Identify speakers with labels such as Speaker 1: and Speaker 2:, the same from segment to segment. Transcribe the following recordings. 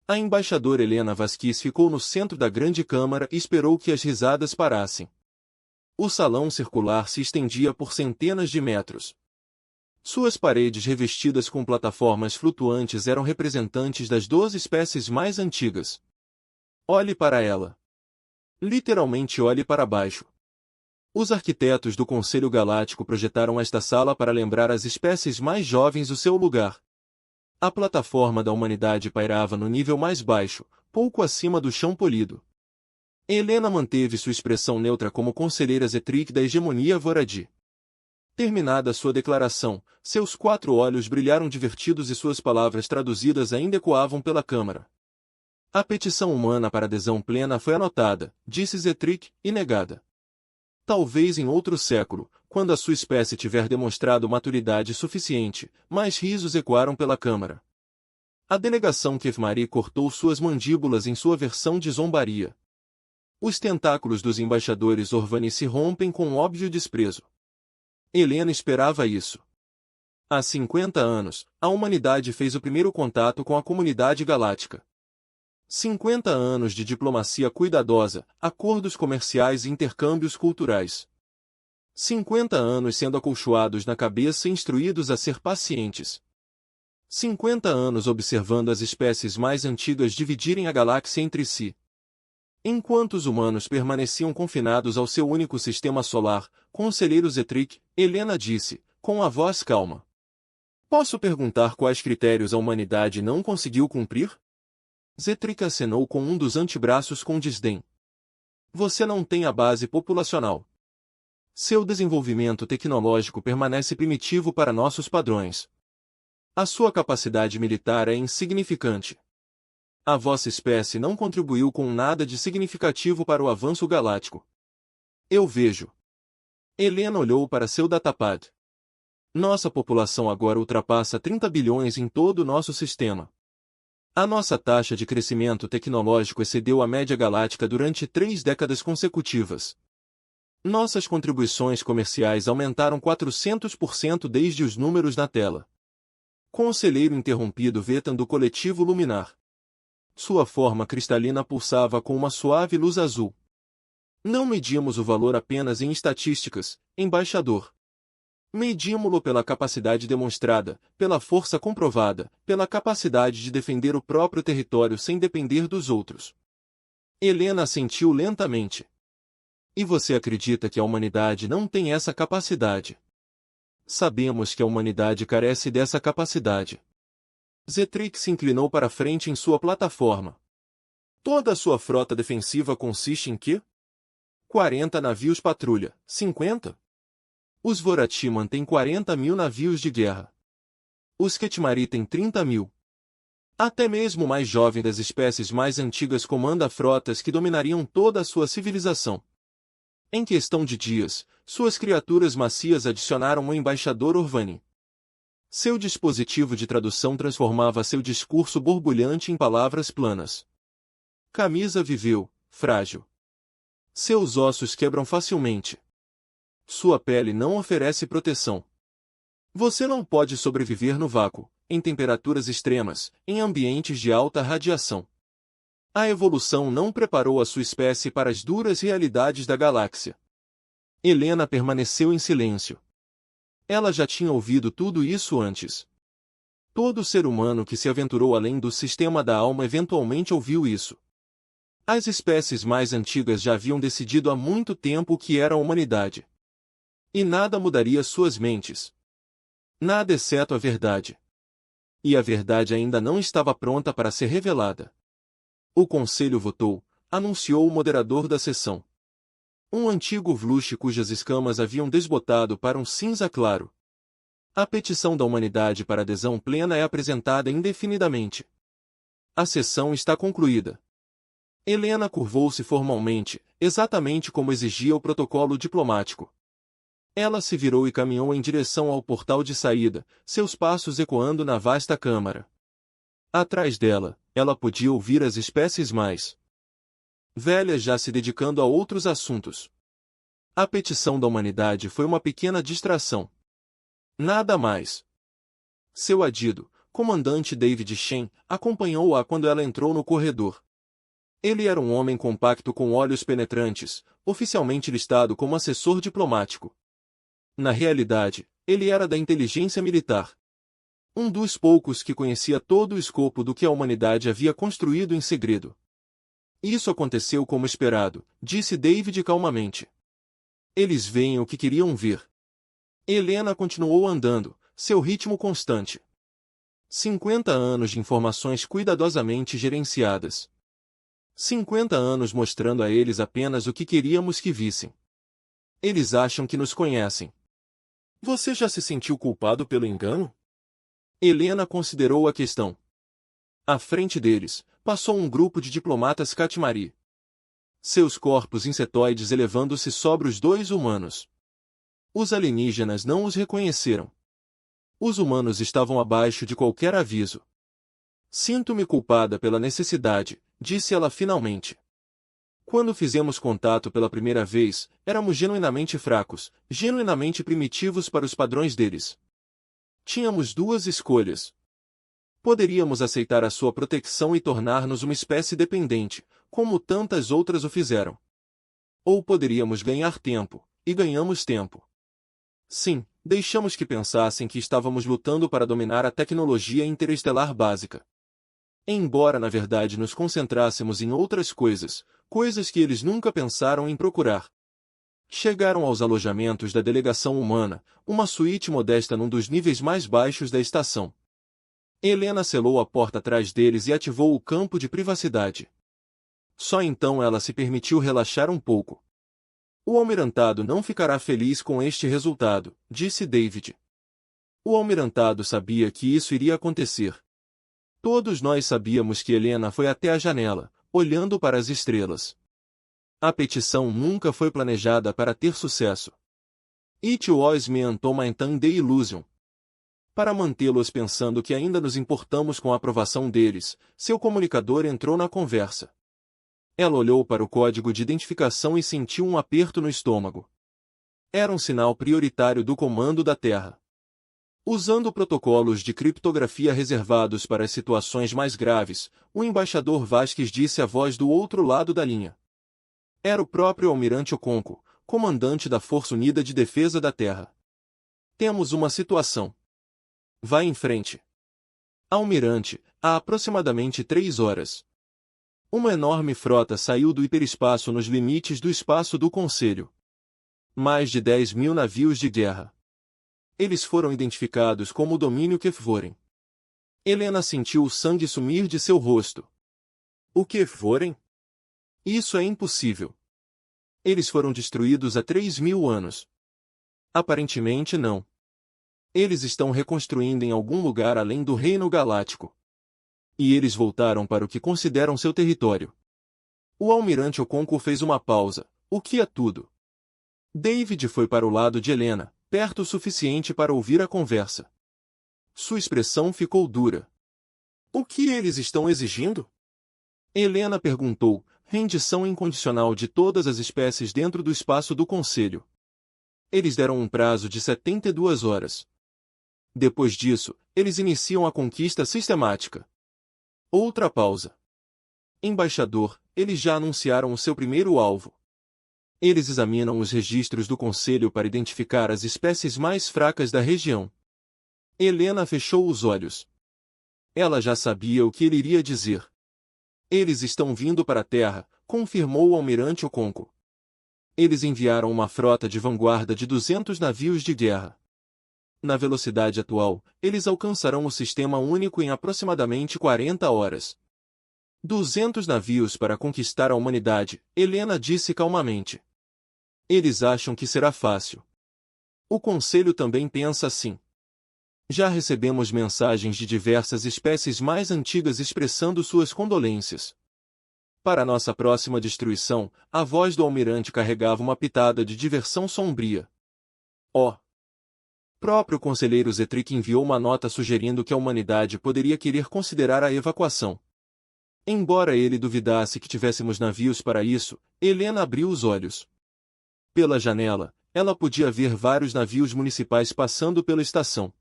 Speaker 1: A embaixadora Helena Vasquez ficou no centro da grande câmara e esperou que as risadas parassem. O salão circular se estendia por centenas de metros. Suas paredes revestidas com plataformas flutuantes eram representantes das 12 espécies mais antigas. Olhe para ela. Literalmente olhe para baixo. Os arquitetos do Conselho Galáctico projetaram esta sala para lembrar às espécies mais jovens o seu lugar. A plataforma da humanidade pairava no nível mais baixo, pouco acima do chão polido. Helena manteve sua expressão neutra como conselheira Zetric da hegemonia Voradi. Terminada sua declaração, seus 4 olhos brilharam divertidos e suas palavras traduzidas ainda ecoavam pela câmara. A petição humana para adesão plena foi anotada, disse Zetric, e negada. Talvez em outro século, quando a sua espécie tiver demonstrado maturidade suficiente, mais risos ecoaram pela câmara. A delegação Kefmari cortou suas mandíbulas em sua versão de zombaria. Os tentáculos dos embaixadores Orvani se rompem com óbvio desprezo. Helena esperava isso. Há 50 anos, a humanidade fez o primeiro contato com a comunidade galáctica. 50 anos de diplomacia cuidadosa, acordos comerciais e intercâmbios culturais. 50 anos sendo acolchoados na cabeça e instruídos a ser pacientes. 50 anos observando as espécies mais antigas dividirem a galáxia entre si. Enquanto os humanos permaneciam confinados ao seu único sistema solar, conselheiro Zetric, Helena disse, com a voz calma. Posso perguntar quais critérios a humanidade não conseguiu cumprir? Zetric acenou com um dos antebraços com desdém. Você não tem a base populacional. Seu desenvolvimento tecnológico permanece primitivo para nossos padrões. A sua capacidade militar é insignificante. A vossa espécie não contribuiu com nada de significativo para o avanço galáctico. Eu vejo. Helena olhou para seu datapad. Nossa população agora ultrapassa 30 bilhões em todo o nosso sistema. A nossa taxa de crescimento tecnológico excedeu a média galáctica durante 3 décadas consecutivas. Nossas contribuições comerciais aumentaram 400% desde os números na tela. Conselheiro interrompido Vetan do coletivo luminar. Sua forma cristalina pulsava com uma suave luz azul. Não medimos o valor apenas em estatísticas, embaixador. Medimo-lo pela capacidade demonstrada, pela força comprovada, pela capacidade de defender o próprio território sem depender dos outros. Helena assentiu lentamente. E você acredita que a humanidade não tem essa capacidade? Sabemos que a humanidade carece dessa capacidade. Zetric se inclinou para frente em sua plataforma. Toda a sua frota defensiva consiste em quê? 40 navios patrulha, 50? Os Vorati mantêm 40 mil navios de guerra. Os Ketmari têm 30 mil. Até mesmo o mais jovem das espécies mais antigas comanda frotas que dominariam toda a sua civilização. Em questão de dias, suas criaturas macias adicionaram o embaixador Orvani. Seu dispositivo de tradução transformava seu discurso borbulhante em palavras planas. Camisa viveu, frágil. Seus ossos quebram facilmente. Sua pele não oferece proteção. Você não pode sobreviver no vácuo, em temperaturas extremas, em ambientes de alta radiação. A evolução não preparou a sua espécie para as duras realidades da galáxia. Helena permaneceu em silêncio. Ela já tinha ouvido tudo isso antes. Todo ser humano que se aventurou além do sistema da alma eventualmente ouviu isso. As espécies mais antigas já haviam decidido há muito tempo o que era a humanidade. E nada mudaria suas mentes. Nada exceto a verdade. E a verdade ainda não estava pronta para ser revelada. O conselho votou, anunciou o moderador da sessão. Um antigo Vlush cujas escamas haviam desbotado para um cinza claro. A petição da humanidade para adesão plena é apresentada indefinidamente. A sessão está concluída. Helena curvou-se formalmente, exatamente como exigia o protocolo diplomático. Ela se virou e caminhou em direção ao portal de saída, seus passos ecoando na vasta câmara. Atrás dela, ela podia ouvir as espécies mais velhas já se dedicando a outros assuntos. A petição da humanidade foi uma pequena distração. Nada mais. Seu adido, comandante David Shen, acompanhou-a quando ela entrou no corredor. Ele era um homem compacto com olhos penetrantes, oficialmente listado como assessor diplomático. Na realidade, ele era da inteligência militar. Um dos poucos que conhecia todo o escopo do que a humanidade havia construído em segredo. Isso aconteceu como esperado, disse David calmamente. Eles veem o que queriam ver. Helena continuou andando, seu ritmo constante. 50 anos de informações cuidadosamente gerenciadas. 50 anos mostrando a eles apenas o que queríamos que vissem. Eles acham que nos conhecem. Você já se sentiu culpado pelo engano? Helena considerou a questão. À frente deles, passou um grupo de diplomatas Katmari. Seus corpos insetoides elevando-se sobre os dois humanos. Os alienígenas não os reconheceram. Os humanos estavam abaixo de qualquer aviso. Sinto-me culpada pela necessidade, disse ela finalmente. Quando fizemos contato pela primeira vez, éramos genuinamente fracos, genuinamente primitivos para os padrões deles. Tínhamos duas escolhas. Poderíamos aceitar a sua proteção e tornar-nos uma espécie dependente, como tantas outras o fizeram. Ou poderíamos ganhar tempo, e ganhamos tempo. Sim, deixamos que pensassem que estávamos lutando para dominar a tecnologia interestelar básica. Embora na verdade nos concentrássemos em outras coisas, coisas que eles nunca pensaram em procurar. Chegaram aos alojamentos da delegação humana, uma suíte modesta num dos níveis mais baixos da estação. Helena selou a porta atrás deles e ativou o campo de privacidade. Só então ela se permitiu relaxar um pouco. O almirantado não ficará feliz com este resultado, disse David. O almirantado sabia que isso iria acontecer. Todos nós sabíamos que Helena foi até a janela, olhando para as estrelas. A petição nunca foi planejada para ter sucesso. It was meant to maintain the illusion. Para mantê-los pensando que ainda nos importamos com a aprovação deles, seu comunicador entrou na conversa. Ela olhou para o código de identificação e sentiu um aperto no estômago. Era um sinal prioritário do comando da Terra. Usando protocolos de criptografia reservados para as situações mais graves, o embaixador Vasquez disse à voz do outro lado da linha. Era o próprio almirante Okonkwo, comandante da Força Unida de Defesa da Terra. Temos uma situação. Vá em frente. Almirante, há aproximadamente 3 horas. Uma enorme frota saiu do hiperespaço nos limites do espaço do Conselho. Mais de 10.000 navios de guerra. Eles foram identificados como o domínio Kefvoren. Helena sentiu o sangue sumir de seu rosto. O Kefvoren? Isso é impossível. Eles foram destruídos há 3.000 anos. Aparentemente não. Eles estão reconstruindo em algum lugar além do Reino Galáctico. E eles voltaram para o que consideram seu território. O almirante Okonkwo fez uma pausa, o que é tudo. David foi para o lado de Helena, perto o suficiente para ouvir a conversa. Sua expressão ficou dura. O que eles estão exigindo? Helena perguntou, rendição incondicional de todas as espécies dentro do espaço do Conselho. Eles deram um prazo de 72 horas. Depois disso, eles iniciam a conquista sistemática. Outra pausa. Embaixador, eles já anunciaram o seu primeiro alvo. Eles examinam os registros do Conselho para identificar as espécies mais fracas da região. Helena fechou os olhos. Ela já sabia o que ele iria dizer. Eles estão vindo para a Terra, confirmou o almirante Okonkwo. Eles enviaram uma frota de vanguarda de 200 navios de guerra. Na velocidade atual, eles alcançarão o sistema único em aproximadamente 40 horas. 200 navios para conquistar a humanidade, Helena disse calmamente. Eles acham que será fácil. O Conselho também pensa assim. Já recebemos mensagens de diversas espécies mais antigas expressando suas condolências. Para nossa próxima destruição, a voz do almirante carregava uma pitada de diversão sombria. Oh! Próprio conselheiro Zetrick enviou uma nota sugerindo que a humanidade poderia querer considerar a evacuação. Embora ele duvidasse que tivéssemos navios para isso, Helena abriu os olhos. Pela janela, ela podia ver vários navios municipais passando pela estação.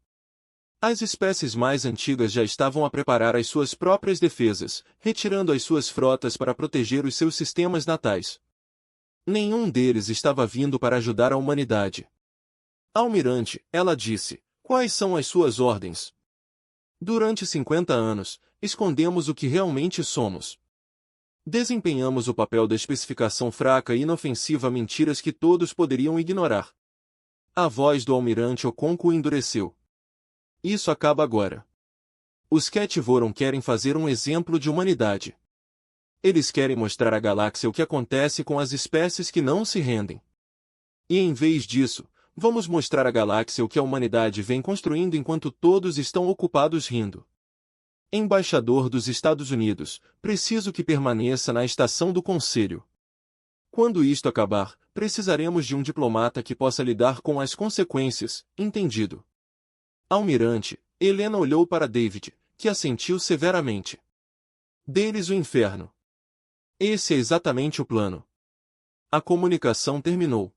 Speaker 1: As espécies mais antigas já estavam a preparar as suas próprias defesas, retirando as suas frotas para proteger os seus sistemas natais. Nenhum deles estava vindo para ajudar a humanidade. Almirante, ela disse, quais são as suas ordens? Durante 50 anos, escondemos o que realmente somos. Desempenhamos o papel da especificação fraca e inofensiva a mentiras que todos poderiam ignorar. A voz do almirante Okonkwo endureceu. Isso acaba agora. Os Ketvoron querem fazer um exemplo de humanidade. Eles querem mostrar à galáxia o que acontece com as espécies que não se rendem. E em vez disso, vamos mostrar à galáxia o que a humanidade vem construindo enquanto todos estão ocupados rindo. Embaixador dos Estados Unidos, preciso que permaneça na estação do Conselho. Quando isto acabar, precisaremos de um diplomata que possa lidar com as consequências, entendido? Almirante, Helena olhou para David, que assentiu severamente. Dê-lhes o inferno. Esse é exatamente o plano. A comunicação terminou.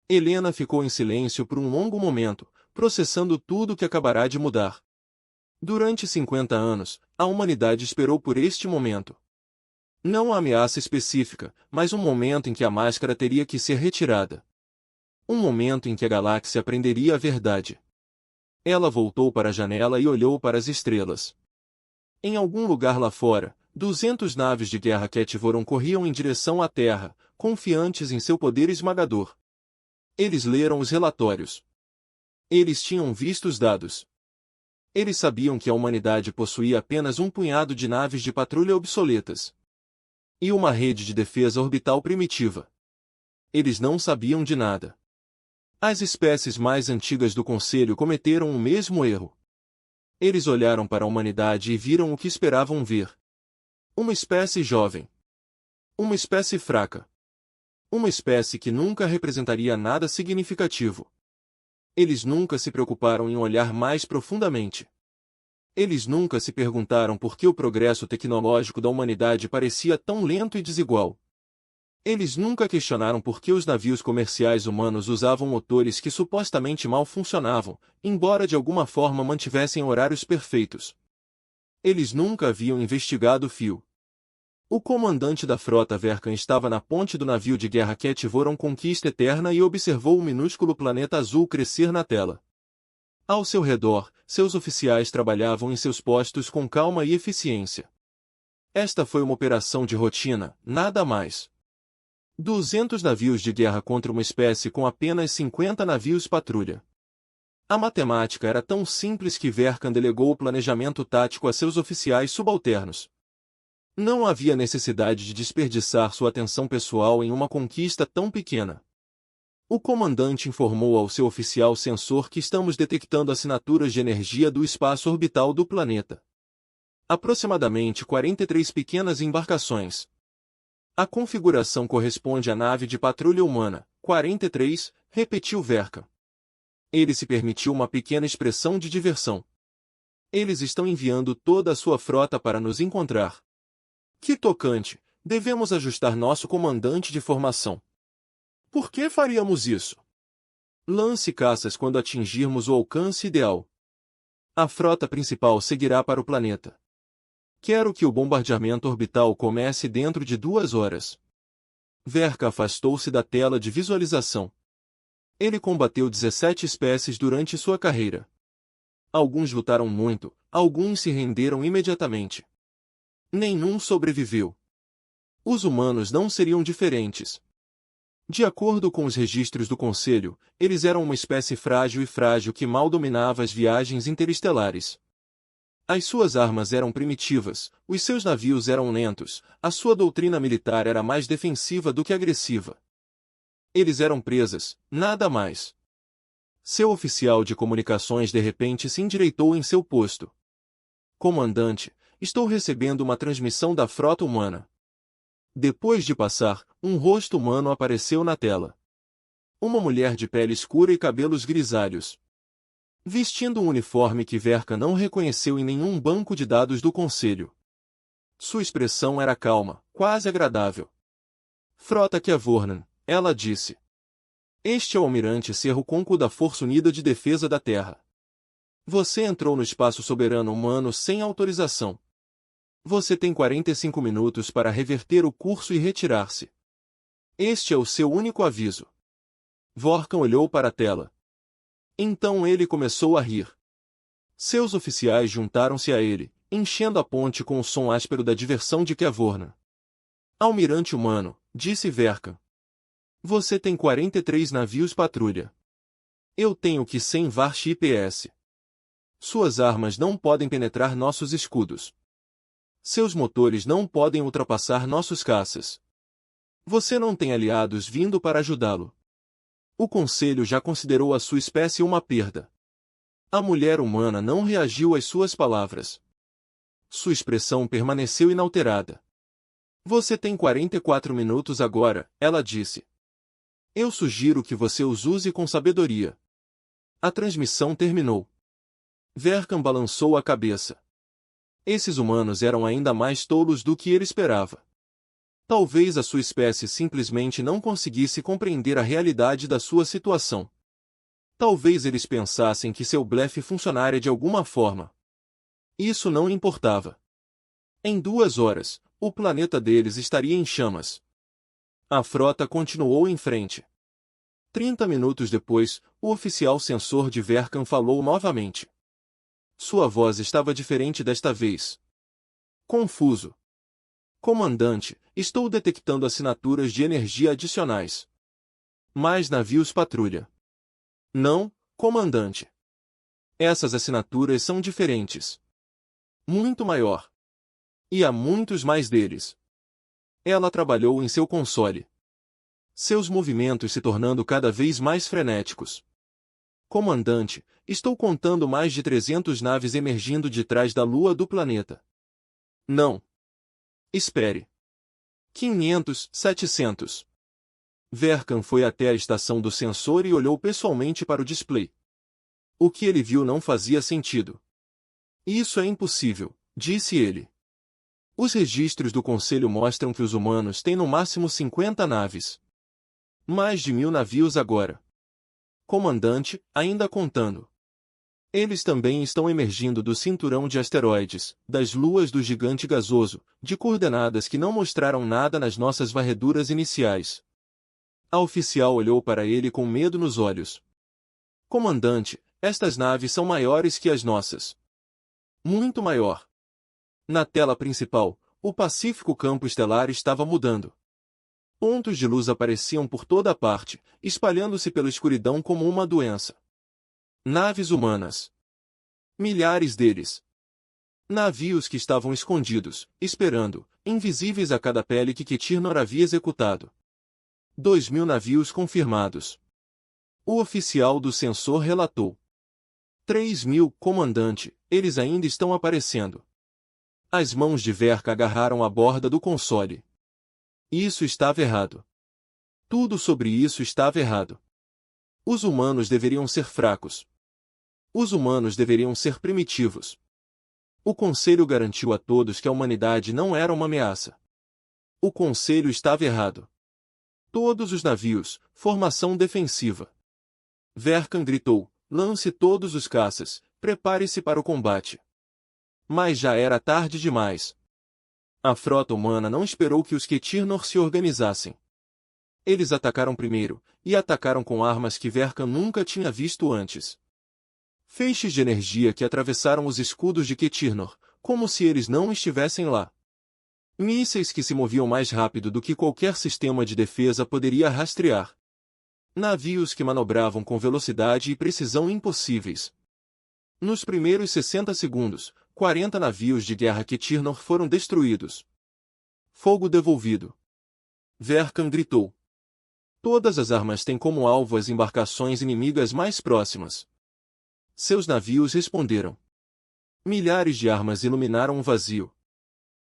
Speaker 1: Helena ficou em silêncio por um longo momento, processando tudo que acabará de mudar. Durante 50 anos, a humanidade esperou por este momento. Não uma ameaça específica, mas um momento em que a máscara teria que ser retirada. Um momento em que a galáxia aprenderia a verdade. Ela voltou para a janela e olhou para as estrelas. Em algum lugar lá fora, 200 naves de guerra Ketvoron corriam em direção à Terra, confiantes em seu poder esmagador. Eles leram os relatórios. Eles tinham visto os dados. Eles sabiam que a humanidade possuía apenas um punhado de naves de patrulha obsoletas. E uma rede de defesa orbital primitiva. Eles não sabiam de nada. As espécies mais antigas do Conselho cometeram o mesmo erro. Eles olharam para a humanidade e viram o que esperavam ver. Uma espécie jovem. Uma espécie fraca. Uma espécie que nunca representaria nada significativo. Eles nunca se preocuparam em olhar mais profundamente. Eles nunca se perguntaram por que o progresso tecnológico da humanidade parecia tão lento e desigual. Eles nunca questionaram por que os navios comerciais humanos usavam motores que supostamente mal funcionavam, embora de alguma forma mantivessem horários perfeitos. Eles nunca haviam investigado o fio. O comandante da frota Verkan estava na ponte do navio de guerra Ketvoron Conquista Eterna e observou o minúsculo planeta azul crescer na tela. Ao seu redor, seus oficiais trabalhavam em seus postos com calma e eficiência. Esta foi uma operação de rotina, nada mais. 200 navios de guerra contra uma espécie com apenas 50 navios patrulha. A matemática era tão simples que Verkan delegou o planejamento tático a seus oficiais subalternos. Não havia necessidade de desperdiçar sua atenção pessoal em uma conquista tão pequena. O comandante informou ao seu oficial sensor que estamos detectando assinaturas de energia do espaço orbital do planeta. Aproximadamente 43 pequenas embarcações. A configuração corresponde à nave de patrulha humana, 43, repetiu Verkan. Ele se permitiu uma pequena expressão de diversão. Eles estão enviando toda a sua frota para nos encontrar. Que tocante, devemos ajustar nosso comandante de formação. Por que faríamos isso? Lance caças quando atingirmos o alcance ideal. A frota principal seguirá para o planeta. Quero que o bombardeamento orbital comece dentro de 2 horas. Verkan afastou-se da tela de visualização. Ele combateu 17 espécies durante sua carreira. Alguns lutaram muito, alguns se renderam imediatamente. Nenhum sobreviveu. Os humanos não seriam diferentes. De acordo com os registros do Conselho, eles eram uma espécie frágil que mal dominava as viagens interestelares. As suas armas eram primitivas, os seus navios eram lentos, a sua doutrina militar era mais defensiva do que agressiva. Eles eram presas, nada mais. Seu oficial de comunicações de repente se endireitou em seu posto. Comandante, estou recebendo uma transmissão da frota humana. Depois de passar, um rosto humano apareceu na tela. Uma mulher de pele escura e cabelos grisalhos. Vestindo um uniforme que Verkan não reconheceu em nenhum banco de dados do Conselho. Sua expressão era calma, quase agradável. Frota Ketvoron, ela disse. Este é o almirante Serro Conco da Força Unida de Defesa da Terra. Você entrou no espaço soberano humano sem autorização. Você tem 45 minutos para reverter o curso e retirar-se. Este é o seu único aviso. Vorkan olhou para a tela. Então ele começou a rir. Seus oficiais juntaram-se a ele, enchendo a ponte com o som áspero da diversão de Kevorna. Almirante humano, disse Verkan. Você tem 43 navios patrulha. Eu tenho que 100 Varsh IPS. Suas armas não podem penetrar nossos escudos. Seus motores não podem ultrapassar nossos caças. Você não tem aliados vindo para ajudá-lo. O Conselho já considerou a sua espécie uma perda. A mulher humana não reagiu às suas palavras. Sua expressão permaneceu inalterada. Você tem 44 minutos agora, ela disse. Eu sugiro que você os use com sabedoria. A transmissão terminou. Verkan balançou a cabeça. Esses humanos eram ainda mais tolos do que ele esperava. Talvez a sua espécie simplesmente não conseguisse compreender a realidade da sua situação. Talvez eles pensassem que seu blefe funcionaria de alguma forma. Isso não importava. Em 2 horas, o planeta deles estaria em chamas. A frota continuou em frente. 30 minutos depois, o oficial sensor de Verkan falou novamente. Sua voz estava diferente desta vez. Confuso. Comandante, estou detectando assinaturas de energia adicionais. Mais navios patrulha. Não, comandante. Essas assinaturas são diferentes. Muito maior. E há muitos mais deles. Ela trabalhou em seu console. Seus movimentos se tornando cada vez mais frenéticos. Comandante, estou contando mais de 300 naves emergindo de trás da lua do planeta. Não. Espere. 500, 700. Verkan foi até a estação do sensor e olhou pessoalmente para o display. O que ele viu não fazia sentido. Isso é impossível, disse ele. Os registros do Conselho mostram que os humanos têm no máximo 50 naves. Mais de 1000 navios agora. Comandante, ainda contando. Eles também estão emergindo do cinturão de asteroides, das luas do gigante gasoso, de coordenadas que não mostraram nada nas nossas varreduras iniciais. A oficial olhou para ele com medo nos olhos. Comandante, estas naves são maiores que as nossas. Muito maior. Na tela principal, o pacífico campo estelar estava mudando. Pontos de luz apareciam por toda parte, espalhando-se pela escuridão como uma doença. Naves humanas. Milhares deles. Navios que estavam escondidos, esperando, invisíveis a cada pele que Ketirnor havia executado. 2000 navios confirmados. O oficial do sensor relatou. 3000, comandante, eles ainda estão aparecendo. As mãos de Verkan agarraram a borda do console. Isso estava errado. Tudo sobre isso estava errado. Os humanos deveriam ser fracos. Os humanos deveriam ser primitivos. O Conselho garantiu a todos que a humanidade não era uma ameaça. O Conselho estava errado. Todos os navios, formação defensiva. Verkan gritou, lance todos os caças, prepare-se para o combate. Mas já era tarde demais. A frota humana não esperou que os Ketirnor se organizassem. Eles atacaram primeiro, e atacaram com armas que Verkan nunca tinha visto antes. Feixes de energia que atravessaram os escudos de Ketirnor, como se eles não estivessem lá. Mísseis que se moviam mais rápido do que qualquer sistema de defesa poderia rastrear. Navios que manobravam com velocidade e precisão impossíveis. Nos primeiros 60 segundos, 40 navios de guerra Ketirnor foram destruídos. Fogo devolvido. Verkan gritou. Todas as armas têm como alvo as embarcações inimigas mais próximas. Seus navios responderam. Milhares de armas iluminaram o vazio.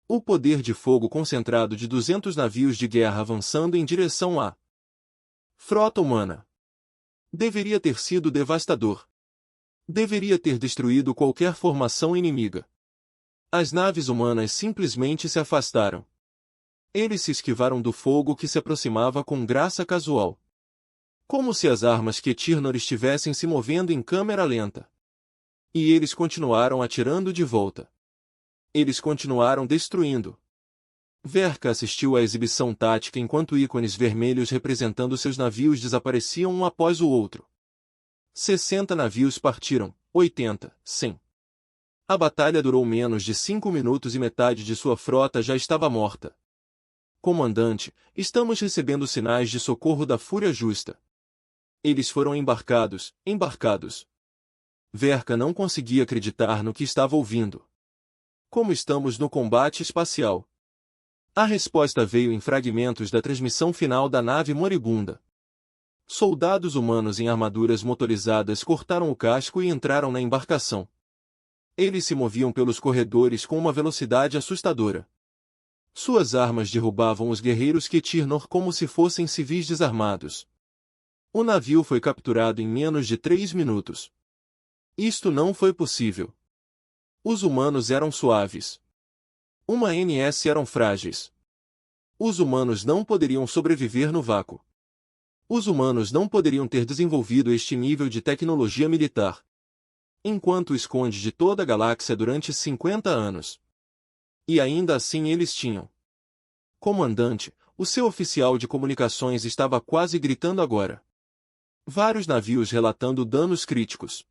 Speaker 1: O poder de fogo concentrado de 200 navios de guerra avançando em direção à frota humana. Deveria ter sido devastador. Deveria ter destruído qualquer formação inimiga. As naves humanas simplesmente se afastaram. Eles se esquivaram do fogo que se aproximava com graça casual. Como se as armas Ketirnor estivessem se movendo em câmera lenta. E eles continuaram atirando de volta. Eles continuaram destruindo. Verka assistiu à exibição tática enquanto ícones vermelhos representando seus navios desapareciam um após o outro. 60 navios partiram, 80, 100. A batalha durou menos de 5 minutos e metade de sua frota já estava morta. Comandante, estamos recebendo sinais de socorro da Fúria Justa. Eles foram embarcados. Verka não conseguia acreditar no que estava ouvindo. Como estamos no combate espacial? A resposta veio em fragmentos da transmissão final da nave moribunda. Soldados humanos em armaduras motorizadas cortaram o casco e entraram na embarcação. Eles se moviam pelos corredores com uma velocidade assustadora. Suas armas derrubavam os guerreiros Ketirnor como se fossem civis desarmados. O navio foi capturado em menos de 3 minutos. Isto não foi possível. Os humanos eram suaves. Uma NS eram frágeis. Os humanos não poderiam sobreviver no vácuo. Os humanos não poderiam ter desenvolvido este nível de tecnologia militar. Enquanto esconde de toda a galáxia durante 50 anos. E ainda assim eles tinham. Comandante, o seu oficial de comunicações estava quase gritando agora. Vários navios relatando danos críticos.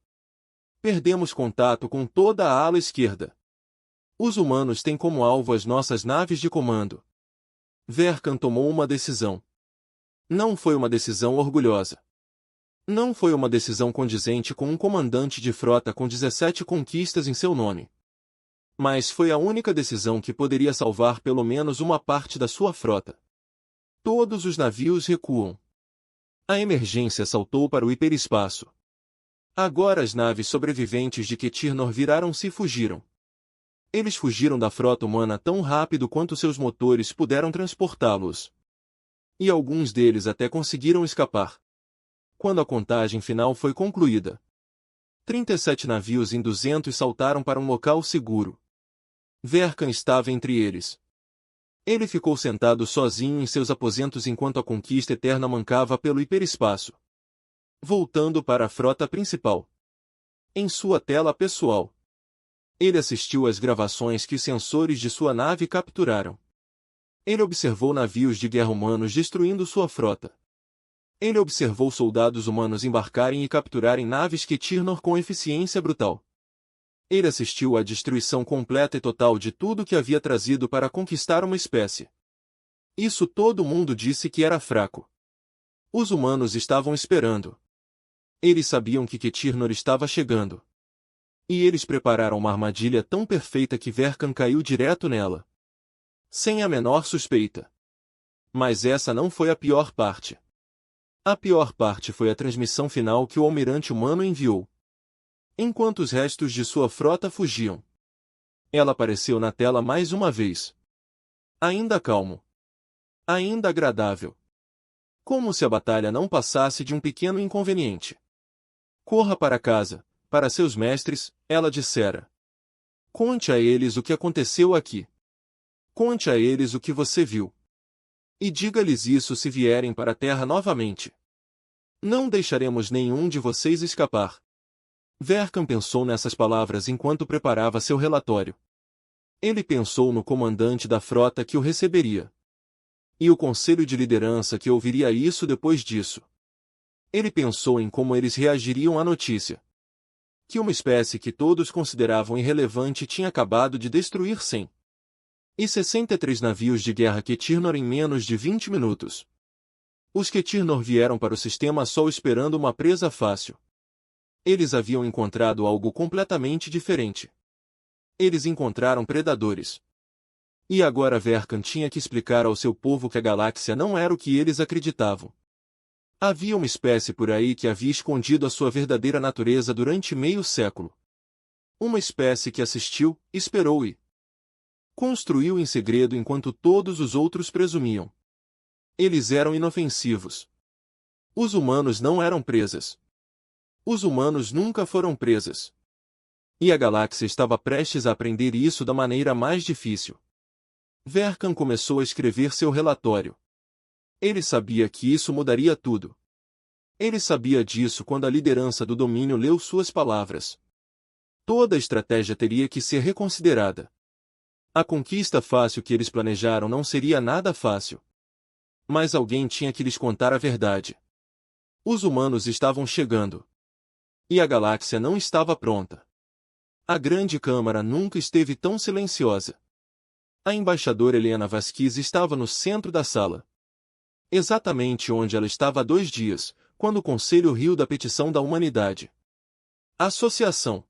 Speaker 1: Perdemos contato com toda a ala esquerda. Os humanos têm como alvo as nossas naves de comando. Verkan tomou uma decisão. Não foi uma decisão orgulhosa. Não foi uma decisão condizente com um comandante de frota com 17 conquistas em seu nome. Mas foi a única decisão que poderia salvar pelo menos uma parte da sua frota. Todos os navios recuam. A emergência saltou para o hiperespaço. Agora as naves sobreviventes de Ketirnor viraram-se e fugiram. Eles fugiram da frota humana tão rápido quanto seus motores puderam transportá-los. E alguns deles até conseguiram escapar. Quando a contagem final foi concluída, 37 navios em 200 saltaram para um local seguro. Verkan estava entre eles. Ele ficou sentado sozinho em seus aposentos enquanto a conquista eterna mancava pelo hiperespaço. Voltando para a frota principal. Em sua tela pessoal, ele assistiu às gravações que os sensores de sua nave capturaram. Ele observou navios de guerra humanos destruindo sua frota. Ele observou soldados humanos embarcarem e capturarem naves Ketirnor com eficiência brutal. Ele assistiu à destruição completa e total de tudo que havia trazido para conquistar uma espécie. Isso todo mundo disse que era fraco. Os humanos estavam esperando. Eles sabiam que Ketirnor estava chegando. E eles prepararam uma armadilha tão perfeita que Verkan caiu direto nela. Sem a menor suspeita. Mas essa não foi a pior parte. A pior parte foi a transmissão final que o almirante humano enviou. Enquanto os restos de sua frota fugiam. Ela apareceu na tela mais uma vez. Ainda calmo. Ainda agradável. Como se a batalha não passasse de um pequeno inconveniente. Corra para casa, para seus mestres, ela dissera. Conte a eles o que aconteceu aqui. Conte a eles o que você viu. E diga-lhes isso se vierem para a Terra novamente. Não deixaremos nenhum de vocês escapar. Verkan pensou nessas palavras enquanto preparava seu relatório. Ele pensou no comandante da frota que o receberia. E o conselho de liderança que ouviria isso depois disso. Ele pensou em como eles reagiriam à notícia. Que uma espécie que todos consideravam irrelevante tinha acabado de destruir 163 navios de guerra Ketirnor em menos de 20 minutos. Os Ketirnor vieram para o sistema Sol esperando uma presa fácil. Eles haviam encontrado algo completamente diferente. Eles encontraram predadores. E agora Verkan tinha que explicar ao seu povo que a galáxia não era o que eles acreditavam. Havia uma espécie por aí que havia escondido a sua verdadeira natureza durante meio século. Uma espécie que assistiu, esperou e construiu em segredo enquanto todos os outros presumiam. Eles eram inofensivos. Os humanos não eram presas. Os humanos nunca foram presas. E a galáxia estava prestes a aprender isso da maneira mais difícil. Verkan começou a escrever seu relatório. Ele sabia que isso mudaria tudo. Ele sabia disso quando a liderança do domínio leu suas palavras. Toda a estratégia teria que ser reconsiderada. A conquista fácil que eles planejaram não seria nada fácil. Mas alguém tinha que lhes contar a verdade. Os humanos estavam chegando. E a galáxia não estava pronta. A Grande Câmara nunca esteve tão silenciosa. A embaixadora Helena Vasquez estava no centro da sala. Exatamente onde ela estava há 2 dias, quando o Conselho riu da petição da humanidade. Associação.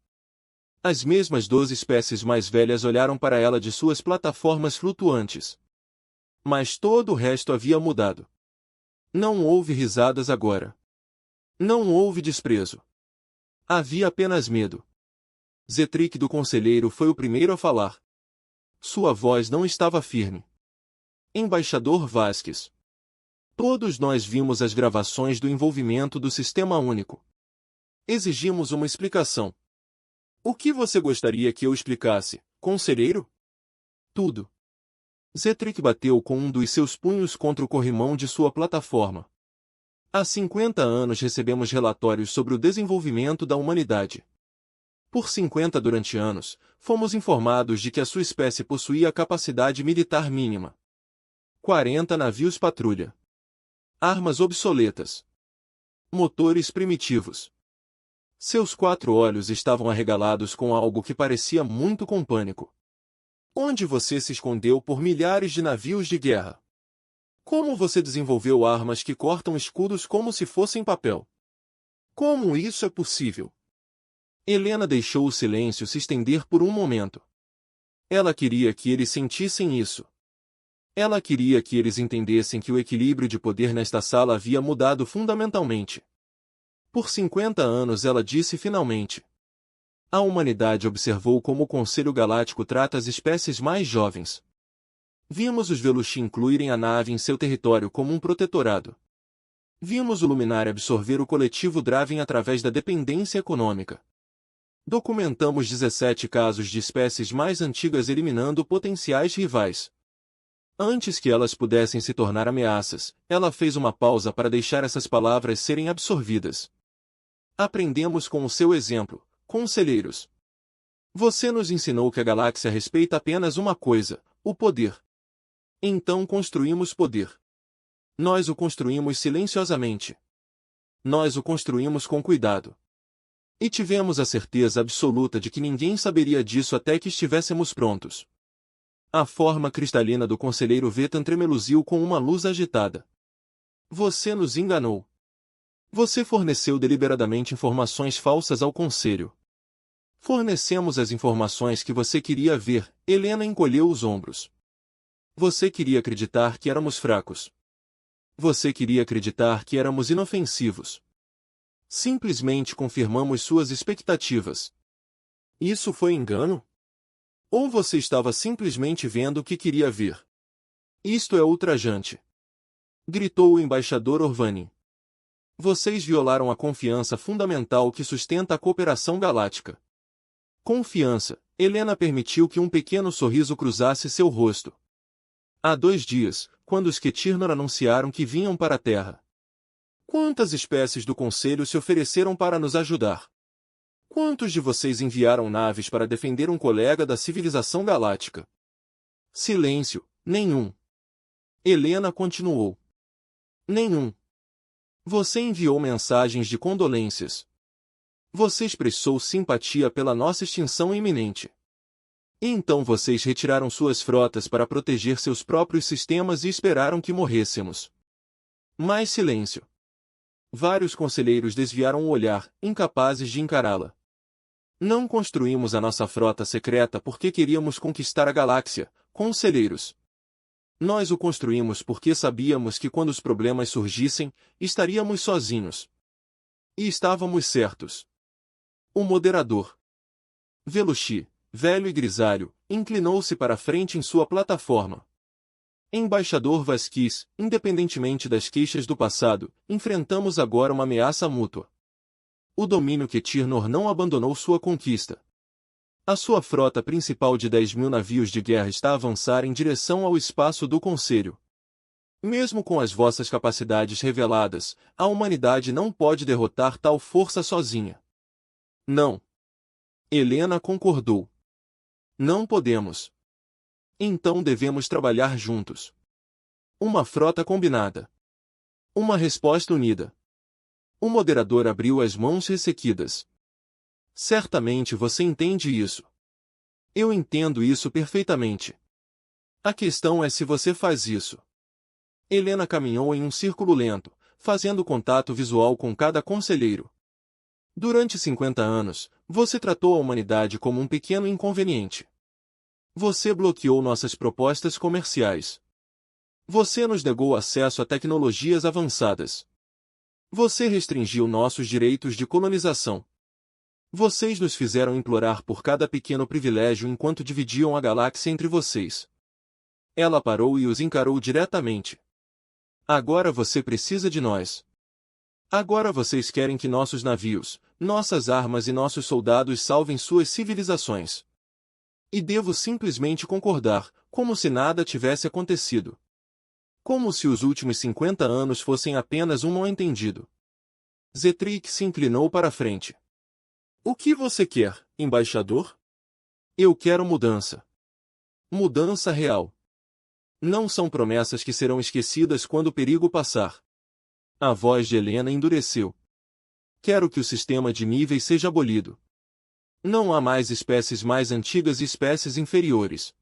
Speaker 1: As mesmas 12 espécies mais velhas olharam para ela de suas plataformas flutuantes. Mas todo o resto havia mudado. Não houve risadas agora. Não houve desprezo. Havia apenas medo. Zetric do Conselheiro foi o primeiro a falar. Sua voz não estava firme. Embaixador Vasquez. Todos nós vimos as gravações do envolvimento do Sistema Único. Exigimos uma explicação. O que você gostaria que eu explicasse, conselheiro? Tudo. Zetric bateu com um dos seus punhos contra o corrimão de sua plataforma. Há 50 anos recebemos relatórios sobre o desenvolvimento da humanidade. Por 50 durante anos, fomos informados de que a sua espécie possuía a capacidade militar mínima. 40 navios patrulha. Armas obsoletas. Motores primitivos. Seus 4 olhos estavam arregalados com algo que parecia muito com pânico. Onde você se escondeu por milhares de navios de guerra? Como você desenvolveu armas que cortam escudos como se fossem papel? Como isso é possível? Helena deixou o silêncio se estender por um momento. Ela queria que eles sentissem isso. Ela queria que eles entendessem que o equilíbrio de poder nesta sala havia mudado fundamentalmente. Por 50 anos ela disse finalmente. A humanidade observou como o Conselho Galáctico trata as espécies mais jovens. Vimos os Velushi incluírem a nave em seu território como um protetorado. Vimos o Luminário absorver o coletivo Draven através da dependência econômica. Documentamos 17 casos de espécies mais antigas eliminando potenciais rivais. Antes que elas pudessem se tornar ameaças, ela fez uma pausa para deixar essas palavras serem absorvidas. Aprendemos com o seu exemplo, conselheiros. Você nos ensinou que a galáxia respeita apenas uma coisa, o poder. Então construímos poder. Nós o construímos silenciosamente. Nós o construímos com cuidado. E tivemos a certeza absoluta de que ninguém saberia disso até que estivéssemos prontos. A forma cristalina do conselheiro Vetan tremeluziu com uma luz agitada. Você nos enganou. Você forneceu deliberadamente informações falsas ao conselho. Fornecemos as informações que você queria ver. Helena encolheu os ombros. Você queria acreditar que éramos fracos. Você queria acreditar que éramos inofensivos. Simplesmente confirmamos suas expectativas. Isso foi engano? Ou você estava simplesmente vendo o que queria ver? Isto é ultrajante. Gritou o embaixador Orvani. Vocês violaram a confiança fundamental que sustenta a cooperação galáctica. Confiança. Helena permitiu que um pequeno sorriso cruzasse seu rosto. Há 2 dias, quando os Ketirnor anunciaram que vinham para a Terra. Quantas espécies do Conselho se ofereceram para nos ajudar? Quantos de vocês enviaram naves para defender um colega da civilização galáctica? Silêncio. Nenhum. Helena continuou. Nenhum. Você enviou mensagens de condolências. Você expressou simpatia pela nossa extinção iminente. E então vocês retiraram suas frotas para proteger seus próprios sistemas e esperaram que morrêssemos. Mais silêncio. Vários conselheiros desviaram o olhar, incapazes de encará-la. Não construímos a nossa frota secreta porque queríamos conquistar a galáxia, conselheiros. Nós o construímos porque sabíamos que quando os problemas surgissem, estaríamos sozinhos. E estávamos certos. O moderador, Velushi, velho e grisalho, inclinou-se para a frente em sua plataforma. Embaixador Vasquez, independentemente das queixas do passado, enfrentamos agora uma ameaça mútua. O domínio Ketirnor não abandonou sua conquista. A sua frota principal de 10.000 navios de guerra está a avançar em direção ao espaço do Conselho. Mesmo com as vossas capacidades reveladas, a humanidade não pode derrotar tal força sozinha. Não. Helena concordou. Não podemos. Então devemos trabalhar juntos. Uma frota combinada. Uma resposta unida. O moderador abriu as mãos ressequidas. Certamente você entende isso. Eu entendo isso perfeitamente. A questão é se você faz isso. Helena caminhou em um círculo lento, fazendo contato visual com cada conselheiro. Durante 50 anos, você tratou a humanidade como um pequeno inconveniente. Você bloqueou nossas propostas comerciais. Você nos negou acesso a tecnologias avançadas. Você restringiu nossos direitos de colonização. Vocês nos fizeram implorar por cada pequeno privilégio enquanto dividiam a galáxia entre vocês. Ela parou e os encarou diretamente. Agora você precisa de nós. Agora vocês querem que nossos navios, nossas armas e nossos soldados salvem suas civilizações. E devo simplesmente concordar, como se nada tivesse acontecido. Como se os últimos 50 anos fossem apenas um mal-entendido. Zetric se inclinou para a frente. O que você quer, embaixador? Eu quero mudança. Mudança real. Não são promessas que serão esquecidas quando o perigo passar. A voz de Helena endureceu. Quero que o sistema de níveis seja abolido. Não há mais espécies mais antigas e espécies inferiores.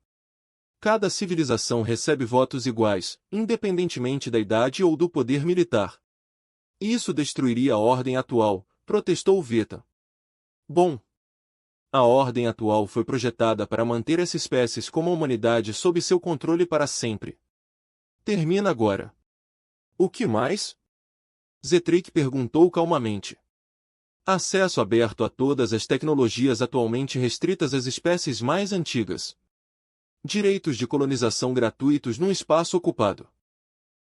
Speaker 1: Cada civilização recebe votos iguais, independentemente da idade ou do poder militar. Isso destruiria a ordem atual, protestou Veta. Bom. A ordem atual foi projetada para manter essa espécies como a humanidade sob seu controle para sempre. Termina agora. O que mais? Zetric perguntou calmamente. Acesso aberto a todas as tecnologias atualmente restritas às espécies mais antigas. Direitos de colonização gratuitos num espaço ocupado.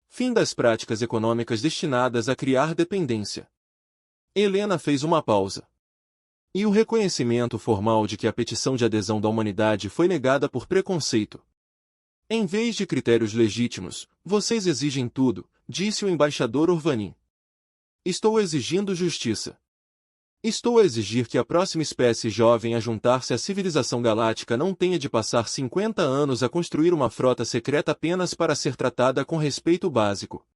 Speaker 1: Fim das práticas econômicas destinadas a criar dependência. Helena fez uma pausa. E o reconhecimento formal de que a petição de adesão da humanidade foi negada por preconceito. Em vez de critérios legítimos, vocês exigem tudo, disse o embaixador Orvanin. Estou exigindo justiça. Estou a exigir que a próxima espécie jovem a juntar-se à civilização galáctica não tenha de passar 50 anos a construir uma frota secreta apenas para ser tratada com respeito básico.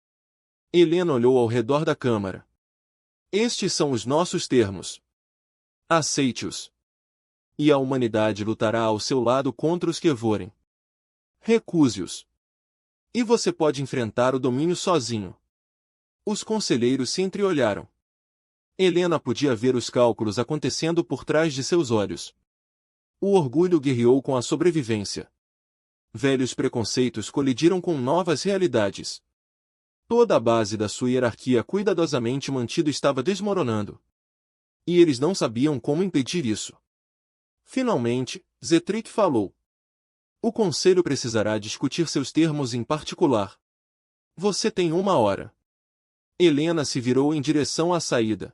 Speaker 1: Helena olhou ao redor da câmara. Estes são os nossos termos. Aceite-os. E a humanidade lutará ao seu lado contra os que forem. Recuse-os. E você pode enfrentar o domínio sozinho. Os conselheiros se entreolharam. Helena podia ver os cálculos acontecendo por trás de seus olhos. O orgulho guerreou com a sobrevivência. Velhos preconceitos colidiram com novas realidades. Toda a base da sua hierarquia cuidadosamente mantida estava desmoronando. E eles não sabiam como impedir isso. Finalmente, Zetric falou. O conselho precisará discutir seus termos em particular. Você tem 1 hora. Helena se virou em direção à saída.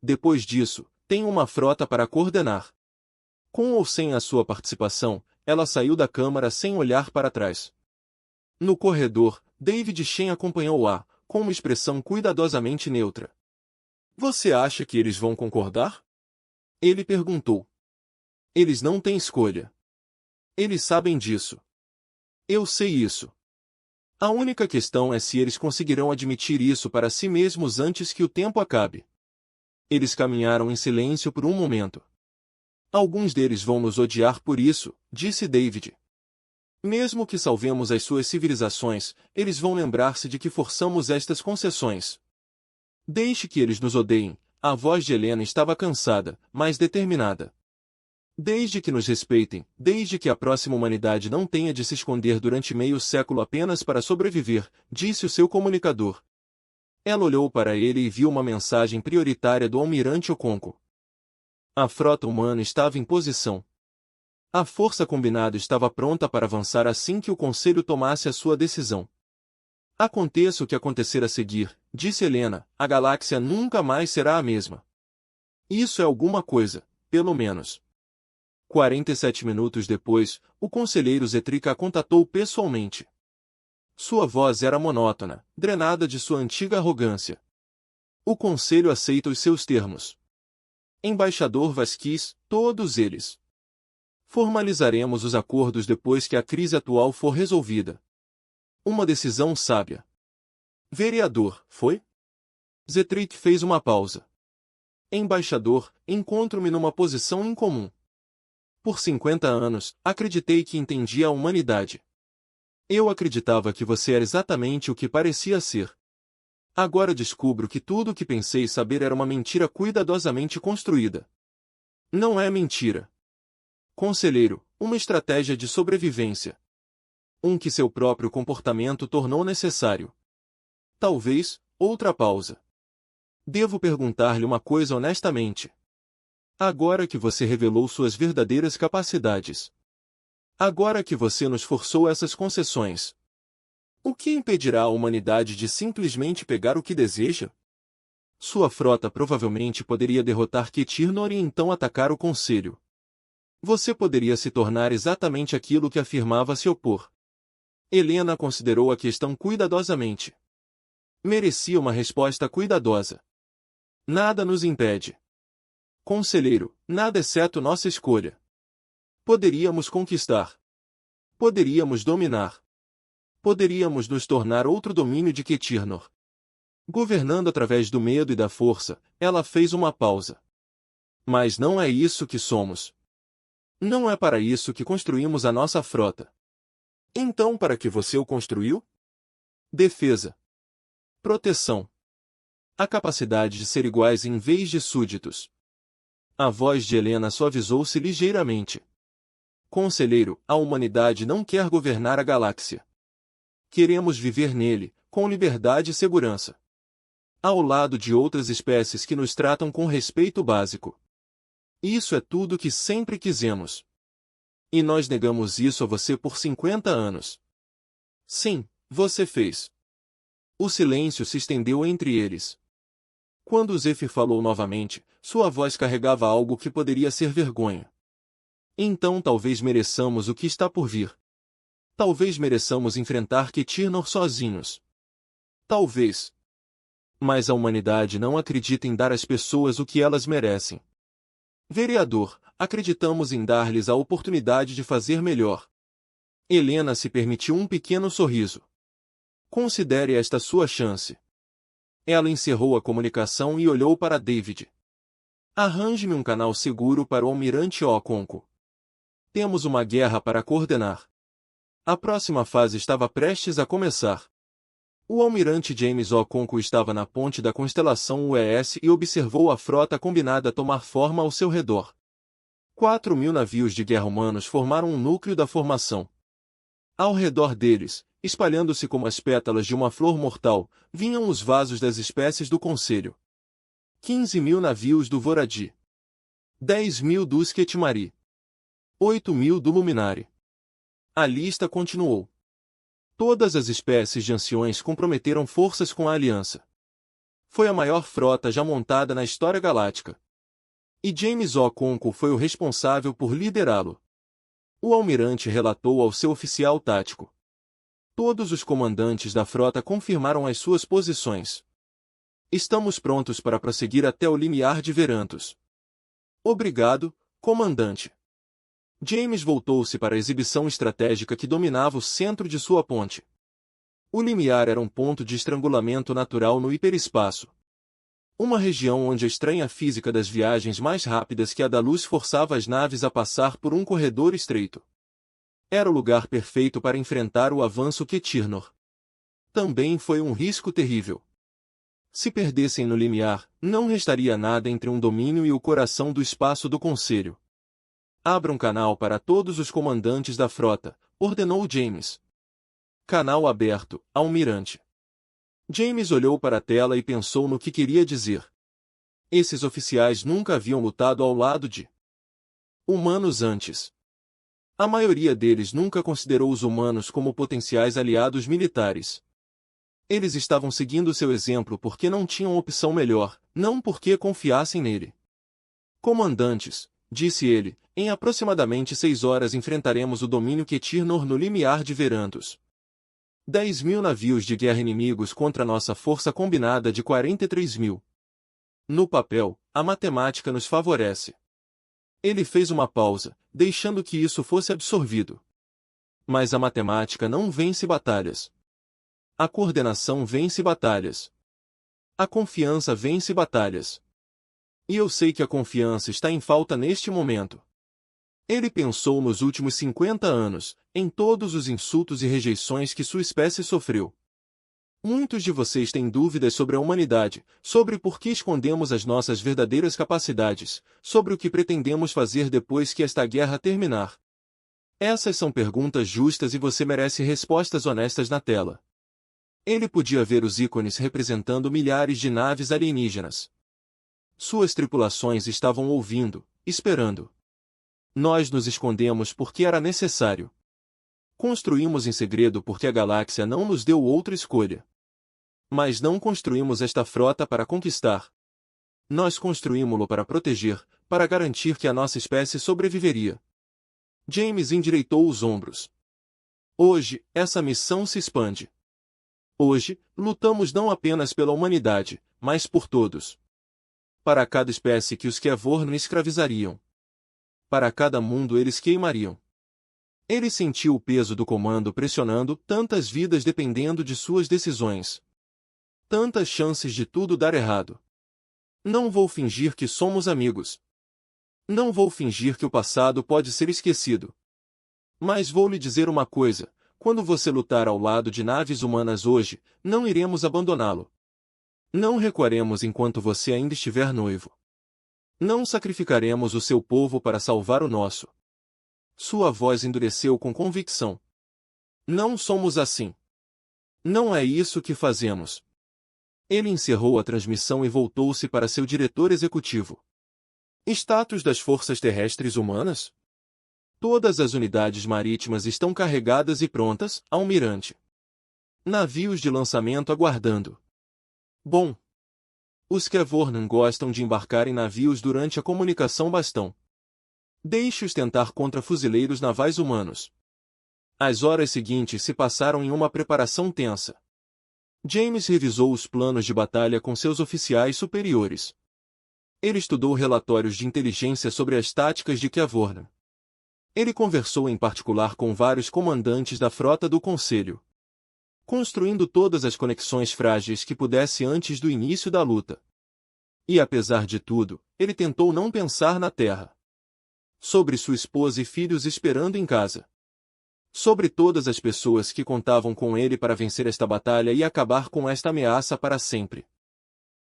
Speaker 1: Depois disso, tem uma frota para coordenar. Com ou sem a sua participação, ela saiu da câmara sem olhar para trás. No corredor, David Shen acompanhou-a, com uma expressão cuidadosamente neutra. Você acha que eles vão concordar? Ele perguntou. Eles não têm escolha. Eles sabem disso. Eu sei isso. A única questão é se eles conseguirão admitir isso para si mesmos antes que o tempo acabe. Eles caminharam em silêncio por um momento. Alguns deles vão nos odiar por isso, disse David. Mesmo que salvemos as suas civilizações, eles vão lembrar-se de que forçamos estas concessões. Deixe que eles nos odeiem. A voz de Helena estava cansada, mas determinada. Desde que nos respeitem, desde que a próxima humanidade não tenha de se esconder durante meio século apenas para sobreviver, disse o seu comunicador. Ela olhou para ele e viu uma mensagem prioritária do almirante Okonko. A frota humana estava em posição. A força combinada estava pronta para avançar assim que o Conselho tomasse a sua decisão. Aconteça o que acontecer a seguir, disse Helena, a galáxia nunca mais será a mesma. Isso é alguma coisa, pelo menos. 47 minutos depois, o conselheiro Zetric a contatou pessoalmente. Sua voz era monótona, drenada de sua antiga arrogância. O conselho aceita os seus termos. Embaixador Vasquez, todos eles. Formalizaremos os acordos depois que a crise atual for resolvida. Uma decisão sábia. Vereador, foi? Zetrick fez uma pausa. Embaixador, encontro-me numa posição incomum. Por 50 anos, acreditei que entendia a humanidade. Eu acreditava que você era exatamente o que parecia ser. Agora descubro que tudo o que pensei saber era uma mentira cuidadosamente construída. Não é mentira. Conselheiro, uma estratégia de sobrevivência. Que seu próprio comportamento tornou necessário. Talvez, outra pausa. Devo perguntar-lhe uma coisa honestamente. Agora que você revelou suas verdadeiras capacidades. Agora que você nos forçou essas concessões. O que impedirá a humanidade de simplesmente pegar o que deseja? Sua frota provavelmente poderia derrotar Ketirnor e então atacar o Conselho. Você poderia se tornar exatamente aquilo que afirmava se opor. Helena considerou a questão cuidadosamente. Merecia uma resposta cuidadosa. Nada nos impede. Conselheiro, nada exceto nossa escolha. Poderíamos conquistar. Poderíamos dominar. Poderíamos nos tornar outro domínio de Ketirnor. Governando através do medo e da força, ela fez uma pausa. Mas não é isso que somos. Não é para isso que construímos a nossa frota. Então para que você o construiu? Defesa. Proteção. A capacidade de ser iguais em vez de súditos. A voz de Helena suavizou-se ligeiramente. Conselheiro, a humanidade não quer governar a galáxia. Queremos viver nele, com liberdade e segurança. Ao lado de outras espécies que nos tratam com respeito básico. Isso é tudo que sempre quisemos. E nós negamos isso a você por 50 anos. Sim, você fez. O silêncio se estendeu entre eles. Quando Zephyr falou novamente, sua voz carregava algo que poderia ser vergonha. Então talvez mereçamos o que está por vir. Talvez mereçamos enfrentar Ketirnor sozinhos. Talvez. Mas a humanidade não acredita em dar às pessoas o que elas merecem. Vereador, acreditamos em dar-lhes a oportunidade de fazer melhor. Helena se permitiu um pequeno sorriso. Considere esta sua chance. Ela encerrou a comunicação e olhou para David. Arranje-me um canal seguro para o Almirante Okonkwo. Temos uma guerra para coordenar. A próxima fase estava prestes a começar. O almirante James Okonkwo estava na ponte da constelação UES e observou a frota combinada tomar forma ao seu redor. 4.000 navios de guerra humanos formaram um núcleo da formação. Ao redor deles, espalhando-se como as pétalas de uma flor mortal, vinham os vasos das espécies do Conselho. 15.000 navios do Voradi. 10.000 do Sketmari. 8.000 do Luminari. A lista continuou. Todas as espécies de anciões comprometeram forças com a aliança. Foi a maior frota já montada na história galáctica. E James Okonkwo foi o responsável por liderá-lo. O almirante relatou ao seu oficial tático. Todos os comandantes da frota confirmaram as suas posições. Estamos prontos para prosseguir até o limiar de Verantos. Obrigado, comandante. James voltou-se para a exibição estratégica que dominava o centro de sua ponte. O limiar era um ponto de estrangulamento natural no hiperespaço. Uma região onde a estranha física das viagens mais rápidas que a da luz forçava as naves a passar por um corredor estreito. Era o lugar perfeito para enfrentar o avanço Ketirnor. Também foi um risco terrível. Se perdessem no limiar, não restaria nada entre um domínio e o coração do espaço do Conselho. Abra um canal para todos os comandantes da frota, ordenou James. Canal aberto, almirante. James olhou para a tela e pensou no que queria dizer. Esses oficiais nunca haviam lutado ao lado de humanos antes. A maioria deles nunca considerou os humanos como potenciais aliados militares. Eles estavam seguindo seu exemplo porque não tinham opção melhor, não porque confiassem nele. Comandantes, disse ele, em aproximadamente 6 horas enfrentaremos o domínio Ketirnor no limiar de Verantos. 10.000 navios de guerra inimigos contra nossa força combinada de 43.000. No papel, a matemática nos favorece. Ele fez uma pausa, deixando que isso fosse absorvido. Mas a matemática não vence batalhas. A coordenação vence batalhas. A confiança vence batalhas. E eu sei que a confiança está em falta neste momento. Ele pensou nos últimos 50 anos, em todos os insultos e rejeições que sua espécie sofreu. Muitos de vocês têm dúvidas sobre a humanidade, sobre por que escondemos as nossas verdadeiras capacidades, sobre o que pretendemos fazer depois que esta guerra terminar. Essas são perguntas justas e você merece respostas honestas na tela. Ele podia ver os ícones representando milhares de naves alienígenas. Suas tripulações estavam ouvindo, esperando. Nós nos escondemos porque era necessário. Construímos em segredo porque a galáxia não nos deu outra escolha. Mas não construímos esta frota para conquistar. Nós construímos-lo para proteger, para garantir que a nossa espécie sobreviveria. James endireitou os ombros. Hoje, essa missão se expande. Hoje, lutamos não apenas pela humanidade, mas por todos. Para cada espécie que os Kevorn escravizariam. Para cada mundo eles queimariam. Ele sentiu o peso do comando pressionando, tantas vidas dependendo de suas decisões. Tantas chances de tudo dar errado. Não vou fingir que somos amigos. Não vou fingir que o passado pode ser esquecido. Mas vou lhe dizer uma coisa, quando você lutar ao lado de naves humanas hoje, não iremos abandoná-lo. Não recuaremos enquanto você ainda estiver noivo. Não sacrificaremos o seu povo para salvar o nosso. Sua voz endureceu com convicção. Não somos assim. Não é isso que fazemos. Ele encerrou a transmissão e voltou-se para seu diretor executivo. Status das forças terrestres humanas? Todas as unidades marítimas estão carregadas e prontas, almirante. Navios de lançamento aguardando. Bom. Os Kevorn gostam de embarcar em navios durante a comunicação bastão. Deixe-os tentar contra fuzileiros navais humanos. As horas seguintes se passaram em uma preparação tensa. James revisou os planos de batalha com seus oficiais superiores. Ele estudou relatórios de inteligência sobre as táticas de Kevorn. Ele conversou em particular com vários comandantes da frota do Conselho, construindo todas as conexões frágeis que pudesse antes do início da luta. E apesar de tudo, ele tentou não pensar na Terra. Sobre sua esposa e filhos esperando em casa. Sobre todas as pessoas que contavam com ele para vencer esta batalha e acabar com esta ameaça para sempre.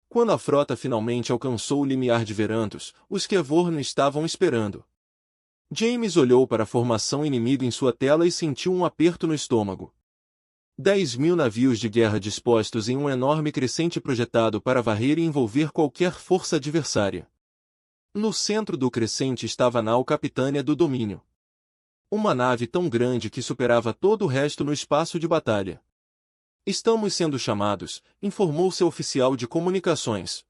Speaker 1: Quando a frota finalmente alcançou o limiar de Verantos, os Kevorn estavam esperando. James olhou para a formação inimiga em sua tela e sentiu um aperto no estômago. 10.000 navios de guerra dispostos em um enorme crescente projetado para varrer e envolver qualquer força adversária. No centro do crescente estava a nau capitânia do domínio. Uma nave tão grande que superava todo o resto no espaço de batalha. Estamos sendo chamados, informou seu oficial de comunicações.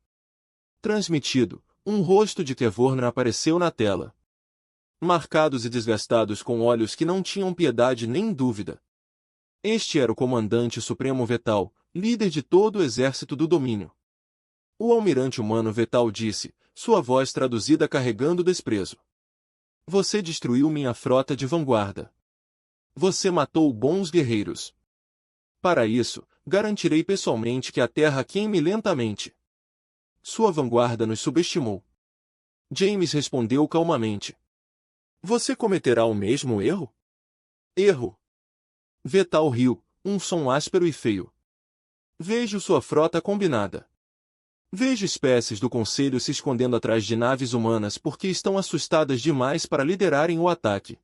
Speaker 1: Transmitido, um rosto de Kevorn apareceu na tela. Marcados e desgastados com olhos que não tinham piedade nem dúvida. Este era o comandante supremo Vetal, líder de todo o exército do domínio. O almirante humano Vetal disse, sua voz traduzida carregando desprezo. Você destruiu minha frota de vanguarda. Você matou bons guerreiros. Para isso, garantirei pessoalmente que a terra queime lentamente. Sua vanguarda nos subestimou. James respondeu calmamente. Você cometerá o mesmo erro? Erro. Vetal riu, um som áspero e feio. Vejo sua frota combinada. Vejo espécies do Conselho se escondendo atrás de naves humanas porque estão assustadas demais para liderarem o ataque.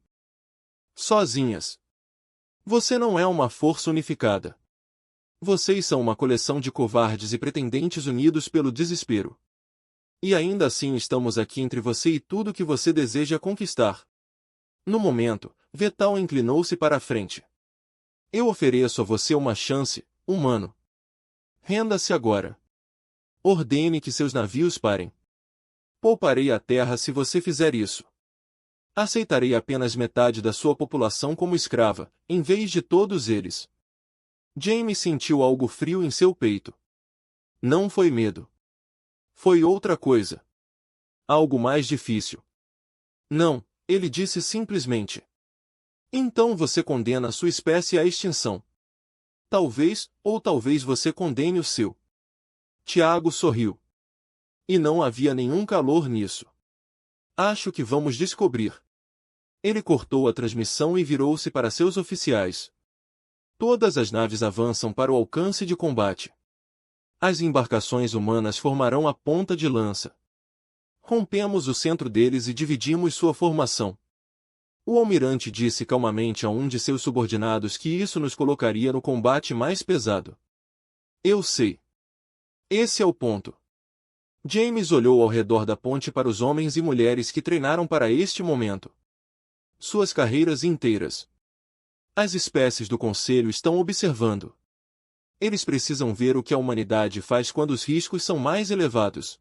Speaker 1: Sozinhas. Você não é uma força unificada. Vocês são uma coleção de covardes e pretendentes unidos pelo desespero. E ainda assim estamos aqui entre você e tudo que você deseja conquistar. No momento, Vetal inclinou-se para a frente. Eu ofereço a você uma chance, humano. Renda-se agora. Ordene que seus navios parem. Pouparei a terra se você fizer isso. Aceitarei apenas metade da sua população como escrava, em vez de todos eles. James sentiu algo frio em seu peito. Não foi medo. Foi outra coisa. Algo mais difícil. Não, ele disse simplesmente. Então você condena a sua espécie à extinção. Talvez, ou talvez você condene o seu. Tiago sorriu. E não havia nenhum calor nisso. Acho que vamos descobrir. Ele cortou a transmissão e virou-se para seus oficiais. Todas as naves avançam para o alcance de combate. As embarcações humanas formarão a ponta de lança. Rompemos o centro deles e dividimos sua formação. O almirante disse calmamente a um de seus subordinados que isso nos colocaria no combate mais pesado. Eu sei. Esse é o ponto. James olhou ao redor da ponte para os homens e mulheres que treinaram para este momento. Suas carreiras inteiras. As espécies do Conselho estão observando. Eles precisam ver o que a humanidade faz quando os riscos são mais elevados.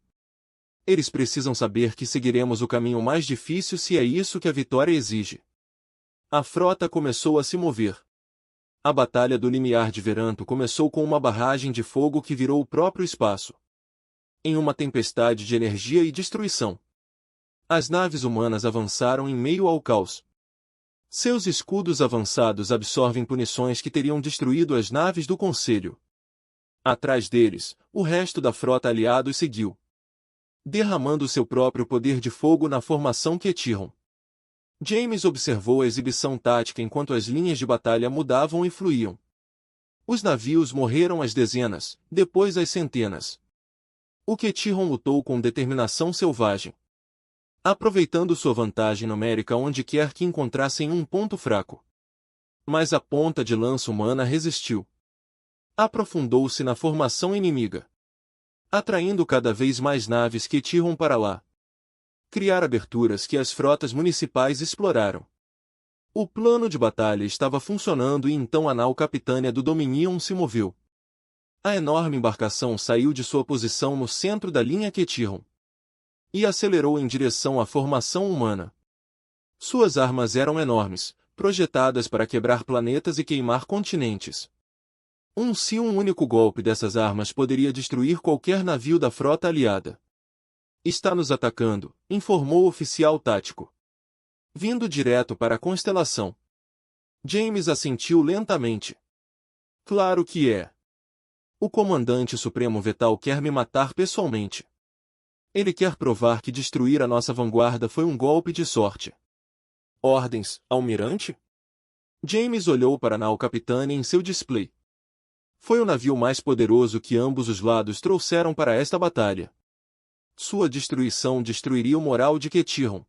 Speaker 1: Eles precisam saber que seguiremos o caminho mais difícil se é isso que a vitória exige. A frota começou a se mover. A Batalha do Limiar de Veranto começou com uma barragem de fogo que virou o próprio espaço. Em uma tempestade de energia e destruição. As naves humanas avançaram em meio ao caos. Seus escudos avançados absorvem punições que teriam destruído as naves do Conselho. Atrás deles, o resto da frota aliados seguiu, derramando seu próprio poder de fogo na formação Quetiron. James observou a exibição tática enquanto as linhas de batalha mudavam e fluíam. Os navios morreram às dezenas, depois às centenas. O Quetiron lutou com determinação selvagem, aproveitando sua vantagem numérica onde quer que encontrassem um ponto fraco. Mas a ponta de lança humana resistiu. Aprofundou-se na formação inimiga, atraindo cada vez mais naves Quetiron para lá. Criar aberturas que as frotas municipais exploraram. O plano de batalha estava funcionando e então a nau capitânia do Dominion se moveu. A enorme embarcação saiu de sua posição no centro da linha Quetiron e acelerou em direção à formação humana. Suas armas eram enormes, projetadas para quebrar planetas e queimar continentes. Se um único golpe dessas armas poderia destruir qualquer navio da frota aliada. Está nos atacando, informou o oficial tático. Vindo direto para a constelação. James assentiu lentamente. Claro que é. O comandante supremo Vetal quer me matar pessoalmente. Ele quer provar que destruir a nossa vanguarda foi um golpe de sorte. Ordens, almirante? James olhou para a nau capitânia em seu display. Foi o navio mais poderoso que ambos os lados trouxeram para esta batalha. Sua destruição destruiria o moral de Quetiron.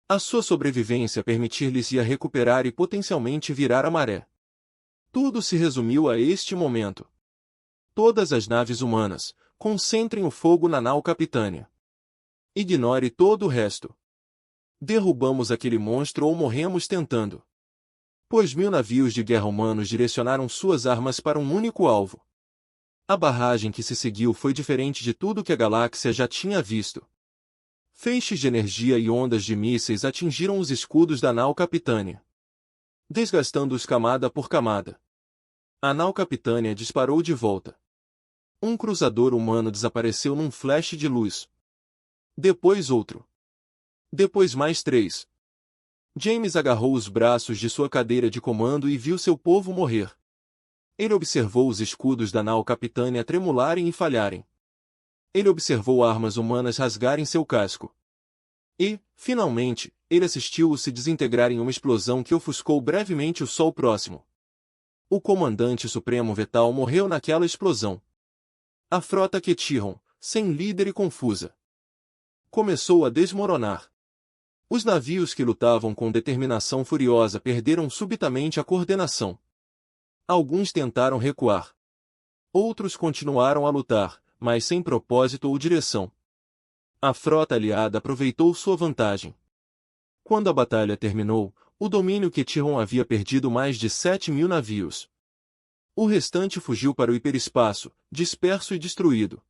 Speaker 1: A sua sobrevivência permitir-lhes ia recuperar e potencialmente virar a maré. Tudo se resumiu a este momento. Todas as naves humanas, concentrem o fogo na nau capitânia. Ignore todo o resto. Derrubamos aquele monstro ou morremos tentando. Pois 1000 navios de guerra humanos direcionaram suas armas para um único alvo. A barragem que se seguiu foi diferente de tudo que a galáxia já tinha visto. Feixes de energia e ondas de mísseis atingiram os escudos da nau capitânia, desgastando-os camada por camada. A nau capitânia disparou de volta. Um cruzador humano desapareceu num flash de luz. Depois outro. Depois mais 3. James agarrou os braços de sua cadeira de comando e viu seu povo morrer. Ele observou os escudos da nau capitânia tremularem e falharem. Ele observou armas humanas rasgarem seu casco. E, finalmente, ele assistiu-os se desintegrar em uma explosão que ofuscou brevemente o sol próximo. O comandante supremo Vetal morreu naquela explosão. A frota Quetiron, sem líder e confusa, começou a desmoronar. Os navios que lutavam com determinação furiosa perderam subitamente a coordenação. Alguns tentaram recuar. Outros continuaram a lutar, mas sem propósito ou direção. A frota aliada aproveitou sua vantagem. Quando a batalha terminou, o domínio Quetiron havia perdido mais de 7.000 navios. O restante fugiu para o hiperespaço, disperso e destruído.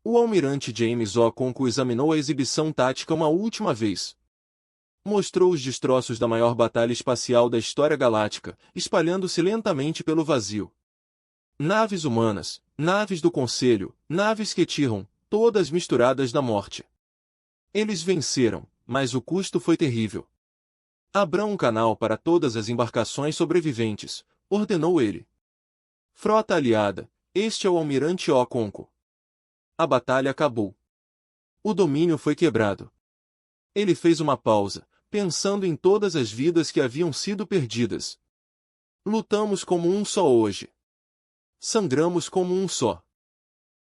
Speaker 1: O almirante James O'Conco examinou a exibição tática uma última vez. Mostrou os destroços da maior batalha espacial da história galáctica, espalhando-se lentamente pelo vazio. Naves humanas, naves do Conselho, naves Quetiron, todas misturadas na morte. Eles venceram, mas o custo foi terrível. Abram um canal para todas as embarcações sobreviventes, ordenou ele. Frota aliada, este é o almirante Oconco. A batalha acabou. O domínio foi quebrado. Ele fez uma pausa, pensando em todas as vidas que haviam sido perdidas. Lutamos como um só hoje. Sangramos como um só.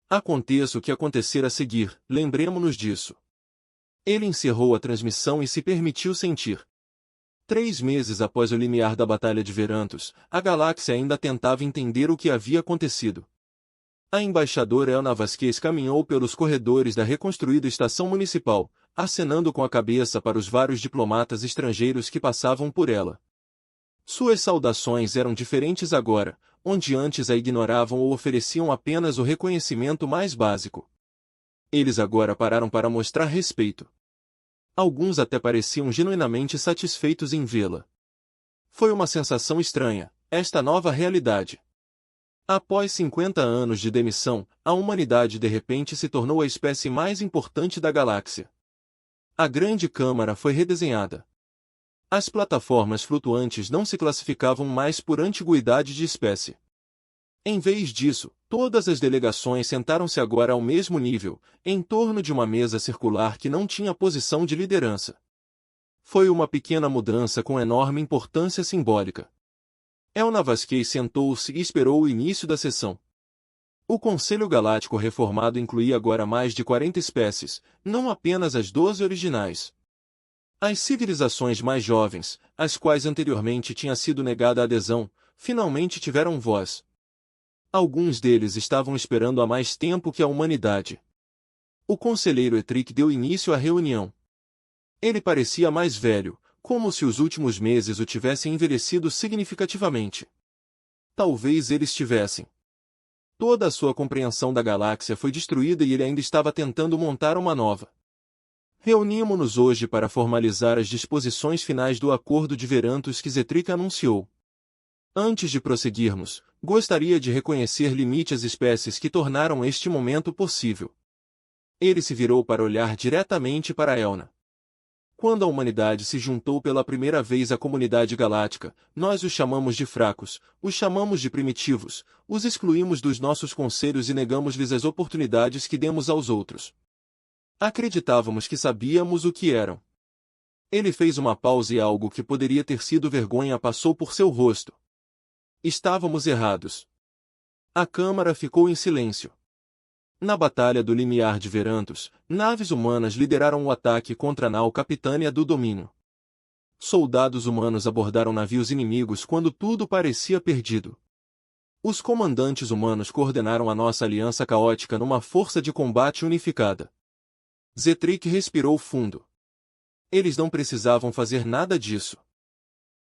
Speaker 1: Aconteça o que acontecer a seguir, lembremo-nos disso. Ele encerrou a transmissão e se permitiu sentir. 3 meses após o limiar da Batalha de Verantos, a galáxia ainda tentava entender o que havia acontecido. A embaixadora Elna Vasquez caminhou pelos corredores da reconstruída estação municipal, acenando com a cabeça para os vários diplomatas estrangeiros que passavam por ela. Suas saudações eram diferentes agora, onde antes a ignoravam ou ofereciam apenas o reconhecimento mais básico. Eles agora pararam para mostrar respeito. Alguns até pareciam genuinamente satisfeitos em vê-la. Foi uma sensação estranha, esta nova realidade. Após 50 anos de demissão, a humanidade de repente se tornou a espécie mais importante da galáxia. A Grande Câmara foi redesenhada. As plataformas flutuantes não se classificavam mais por antiguidade de espécie. Em vez disso, todas as delegações sentaram-se agora ao mesmo nível, em torno de uma mesa circular que não tinha posição de liderança. Foi uma pequena mudança com enorme importância simbólica. Elna Vasquez sentou-se e esperou o início da sessão. O Conselho Galáctico reformado incluía agora mais de 40 espécies, não apenas as 12 originais. As civilizações mais jovens, às quais anteriormente tinha sido negada a adesão, finalmente tiveram voz. Alguns deles estavam esperando há mais tempo que a humanidade. O conselheiro Etric deu início à reunião. Ele parecia mais velho, como se os últimos meses o tivessem envelhecido significativamente. Talvez eles tivessem. Toda a sua compreensão da galáxia foi destruída e ele ainda estava tentando montar uma nova. Reunimos-nos hoje para formalizar as disposições finais do Acordo de Verantos que Zetric anunciou. Antes de prosseguirmos, gostaria de reconhecer limite às espécies que tornaram este momento possível. Ele se virou para olhar diretamente para Elna. Quando a humanidade se juntou pela primeira vez à comunidade galáctica, nós os chamamos de fracos, os chamamos de primitivos, os excluímos dos nossos conselhos e negamos-lhes as oportunidades que demos aos outros. Acreditávamos que sabíamos o que eram. Ele fez uma pausa e algo que poderia ter sido vergonha passou por seu rosto. Estávamos errados. A Câmara ficou em silêncio. Na Batalha do Limiar de Verantos, naves humanas lideraram o ataque contra a nau capitânia do domínio. Soldados humanos abordaram navios inimigos quando tudo parecia perdido. Os comandantes humanos coordenaram a nossa aliança caótica numa força de combate unificada. Zetric respirou fundo. Eles não precisavam fazer nada disso.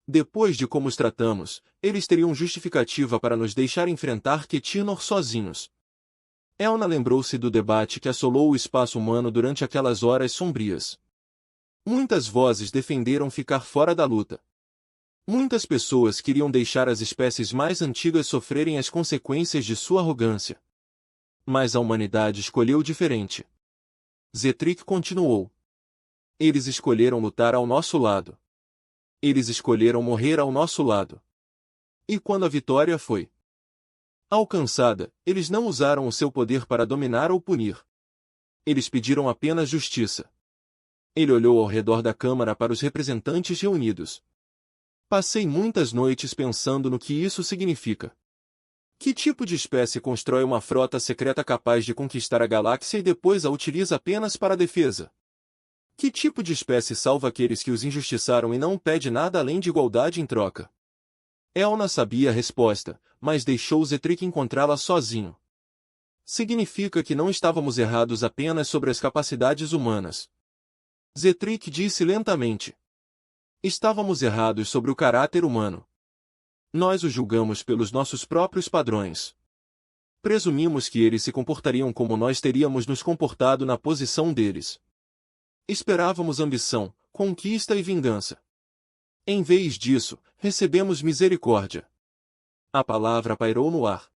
Speaker 1: Depois de como os tratamos, eles teriam justificativa para nos deixar enfrentar Ketirnor sozinhos. Elna lembrou-se do debate que assolou o espaço humano durante aquelas horas sombrias. Muitas vozes defenderam ficar fora da luta. Muitas pessoas queriam deixar as espécies mais antigas sofrerem as consequências de sua arrogância. Mas a humanidade escolheu diferente. Zetric continuou. Eles escolheram lutar ao nosso lado. Eles escolheram morrer ao nosso lado. E quando a vitória foi alcançada, eles não usaram o seu poder para dominar ou punir. Eles pediram apenas justiça. Ele olhou ao redor da Câmara para os representantes reunidos. Passei muitas noites pensando no que isso significa. Que tipo de espécie constrói uma frota secreta capaz de conquistar a galáxia e depois a utiliza apenas para a defesa? Que tipo de espécie salva aqueles que os injustiçaram e não pede nada além de igualdade em troca? Elna sabia a resposta, mas deixou Zetric encontrá-la sozinho. Significa que não estávamos errados apenas sobre as capacidades humanas. Zetric disse lentamente. Estávamos errados sobre o caráter humano. Nós os julgamos pelos nossos próprios padrões. Presumimos que eles se comportariam como nós teríamos nos comportado na posição deles. Esperávamos ambição, conquista e vingança. Em vez disso, recebemos misericórdia. A palavra pairou no ar.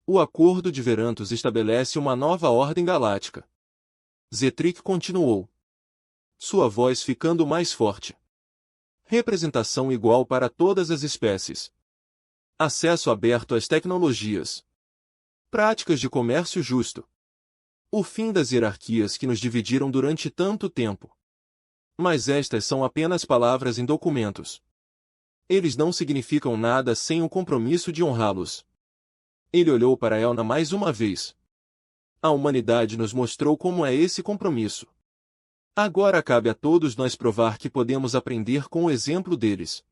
Speaker 1: O Acordo de Verantos estabelece uma nova ordem galáctica. Zetric continuou, sua voz ficando mais forte. Representação igual para todas as espécies. Acesso aberto às tecnologias. Práticas de comércio justo. O fim das hierarquias que nos dividiram durante tanto tempo. Mas estas são apenas palavras em documentos. Eles não significam nada sem o compromisso de honrá-los. Ele olhou para Elna mais uma vez. A humanidade nos mostrou como é esse compromisso. Agora cabe a todos nós provar que podemos aprender com o exemplo deles.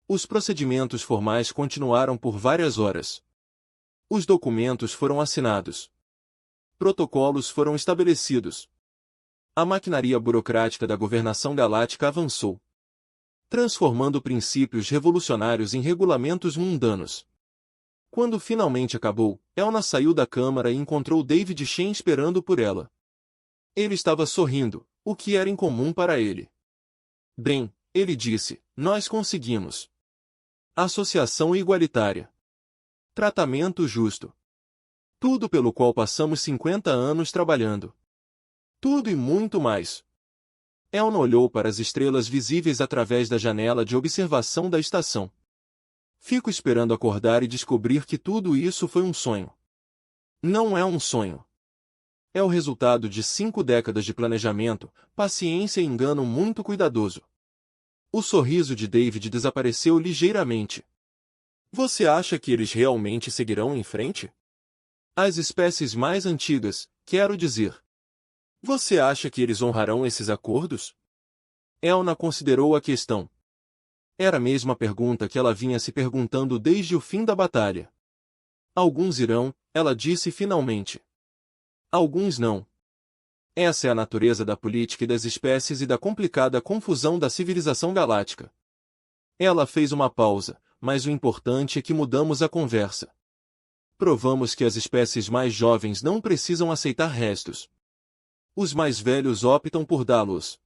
Speaker 1: Os procedimentos formais continuaram por várias horas. Os documentos foram assinados. Protocolos foram estabelecidos. A maquinaria burocrática da governação galáctica avançou, transformando princípios revolucionários em regulamentos mundanos. Quando finalmente acabou, Elna saiu da câmara e encontrou David Shen esperando por ela. Ele estava sorrindo, o que era incomum para ele. Bem, ele disse, nós conseguimos. Associação igualitária. Tratamento justo. Tudo pelo qual passamos 50 anos trabalhando. Tudo e muito mais. Elna olhou para as estrelas visíveis através da janela de observação da estação. Fico esperando acordar e descobrir que tudo isso foi um sonho. Não é um sonho. É o resultado de 5 décadas de planejamento, paciência e engano muito cuidadoso. O sorriso de David desapareceu ligeiramente. Você acha que eles realmente seguirão em frente? As espécies mais antigas, quero dizer. Você acha que eles honrarão esses acordos? Elna considerou a questão. Era a mesma pergunta que ela vinha se perguntando desde o fim da batalha. Alguns irão, ela disse finalmente. Alguns não. Essa é a natureza da política e das espécies e da complicada confusão da civilização galáctica. Ela fez uma pausa, mas o importante é que mudamos a conversa. Provamos que as espécies mais jovens não precisam aceitar restos. Os mais velhos optam por dá-los.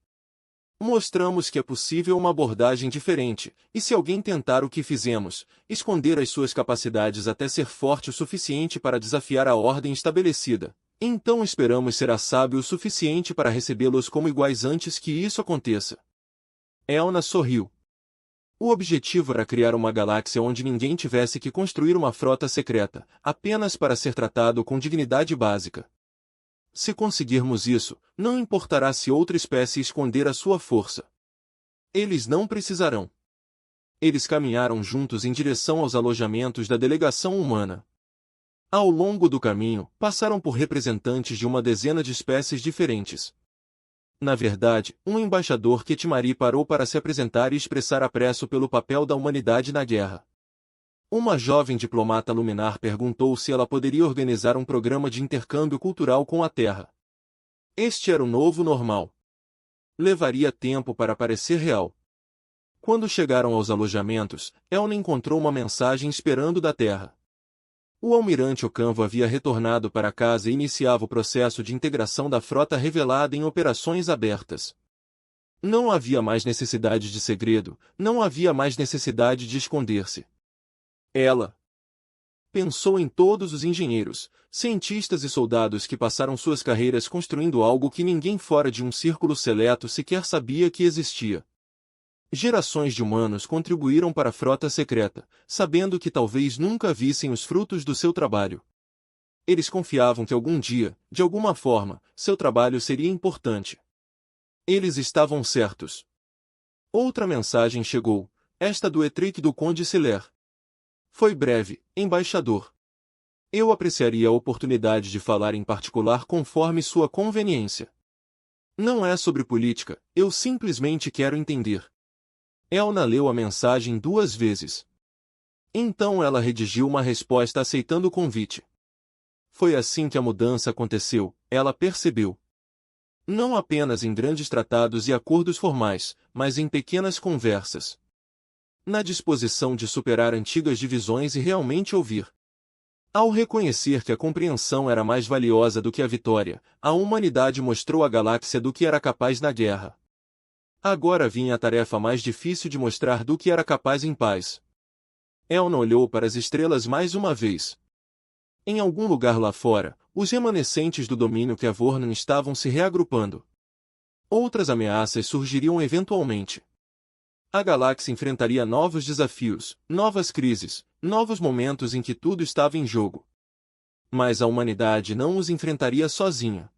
Speaker 1: Mostramos que é possível uma abordagem diferente, e se alguém tentar o que fizemos, esconder as suas capacidades até ser forte o suficiente para desafiar a ordem estabelecida, então esperamos ser sábio o suficiente para recebê-los como iguais antes que isso aconteça. Elna sorriu. O objetivo era criar uma galáxia onde ninguém tivesse que construir uma frota secreta, apenas para ser tratado com dignidade básica. Se conseguirmos isso, não importará se outra espécie esconder a sua força. Eles não precisarão. Eles caminharam juntos em direção aos alojamentos da delegação humana. Ao longo do caminho, passaram por representantes de uma dezena de espécies diferentes. Na verdade, um embaixador Ketmari parou para se apresentar e expressar apreço pelo papel da humanidade na guerra. Uma jovem diplomata luminar perguntou se ela poderia organizar um programa de intercâmbio cultural com a Terra. Este era o novo normal. Levaria tempo para parecer real. Quando chegaram aos alojamentos, Elna encontrou uma mensagem esperando da Terra. O almirante Ocanvo havia retornado para casa e iniciava o processo de integração da frota revelada em operações abertas. Não havia mais necessidade de segredo, não havia mais necessidade de esconder-se. Ela pensou em todos os engenheiros, cientistas e soldados que passaram suas carreiras construindo algo que ninguém fora de um círculo seleto sequer sabia que existia. Gerações de humanos contribuíram para a frota secreta, sabendo que talvez nunca vissem os frutos do seu trabalho. Eles confiavam que algum dia, de alguma forma, seu trabalho seria importante. Eles estavam certos. Outra mensagem chegou, esta do Ettrick do Conde Siller. Foi breve, embaixador. Eu apreciaria a oportunidade de falar em particular conforme sua conveniência. Não é sobre política, eu simplesmente quero entender. Elna leu a mensagem 2 vezes. Então ela redigiu uma resposta aceitando o convite. Foi assim que a mudança aconteceu, ela percebeu. Não apenas em grandes tratados e acordos formais, mas em pequenas conversas. Na disposição de superar antigas divisões e realmente ouvir. Ao reconhecer que a compreensão era mais valiosa do que a vitória, a humanidade mostrou à galáxia do que era capaz na guerra. Agora vinha a tarefa mais difícil de mostrar do que era capaz em paz. Elna olhou para as estrelas mais uma vez. Em algum lugar lá fora, os remanescentes do domínio Kevornan estavam se reagrupando. Outras ameaças surgiriam eventualmente. A galáxia enfrentaria novos desafios, novas crises, novos momentos em que tudo estava em jogo. Mas a humanidade não os enfrentaria sozinha.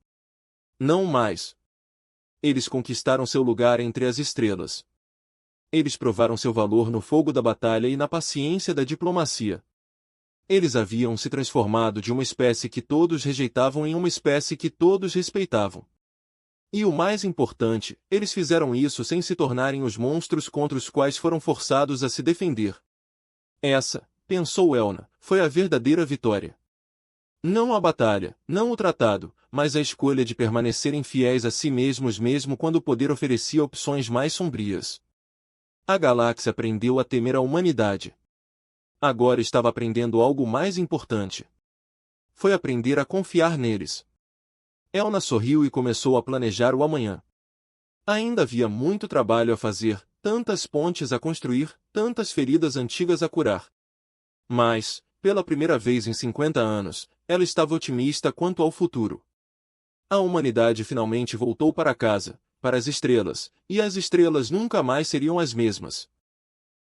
Speaker 1: Não mais. Eles conquistaram seu lugar entre as estrelas. Eles provaram seu valor no fogo da batalha e na paciência da diplomacia. Eles haviam se transformado de uma espécie que todos rejeitavam em uma espécie que todos respeitavam. E o mais importante, eles fizeram isso sem se tornarem os monstros contra os quais foram forçados a se defender. Essa, pensou Elna, foi a verdadeira vitória. Não a batalha, não o tratado, mas a escolha de permanecerem fiéis a si mesmos mesmo quando o poder oferecia opções mais sombrias. A galáxia aprendeu a temer a humanidade. Agora estava aprendendo algo mais importante. Foi aprender a confiar neles. Elna sorriu e começou a planejar o amanhã. Ainda havia muito trabalho a fazer, tantas pontes a construir, tantas feridas antigas a curar. Mas, pela primeira vez em 50 anos, ela estava otimista quanto ao futuro. A humanidade finalmente voltou para casa, para as estrelas, e as estrelas nunca mais seriam as mesmas.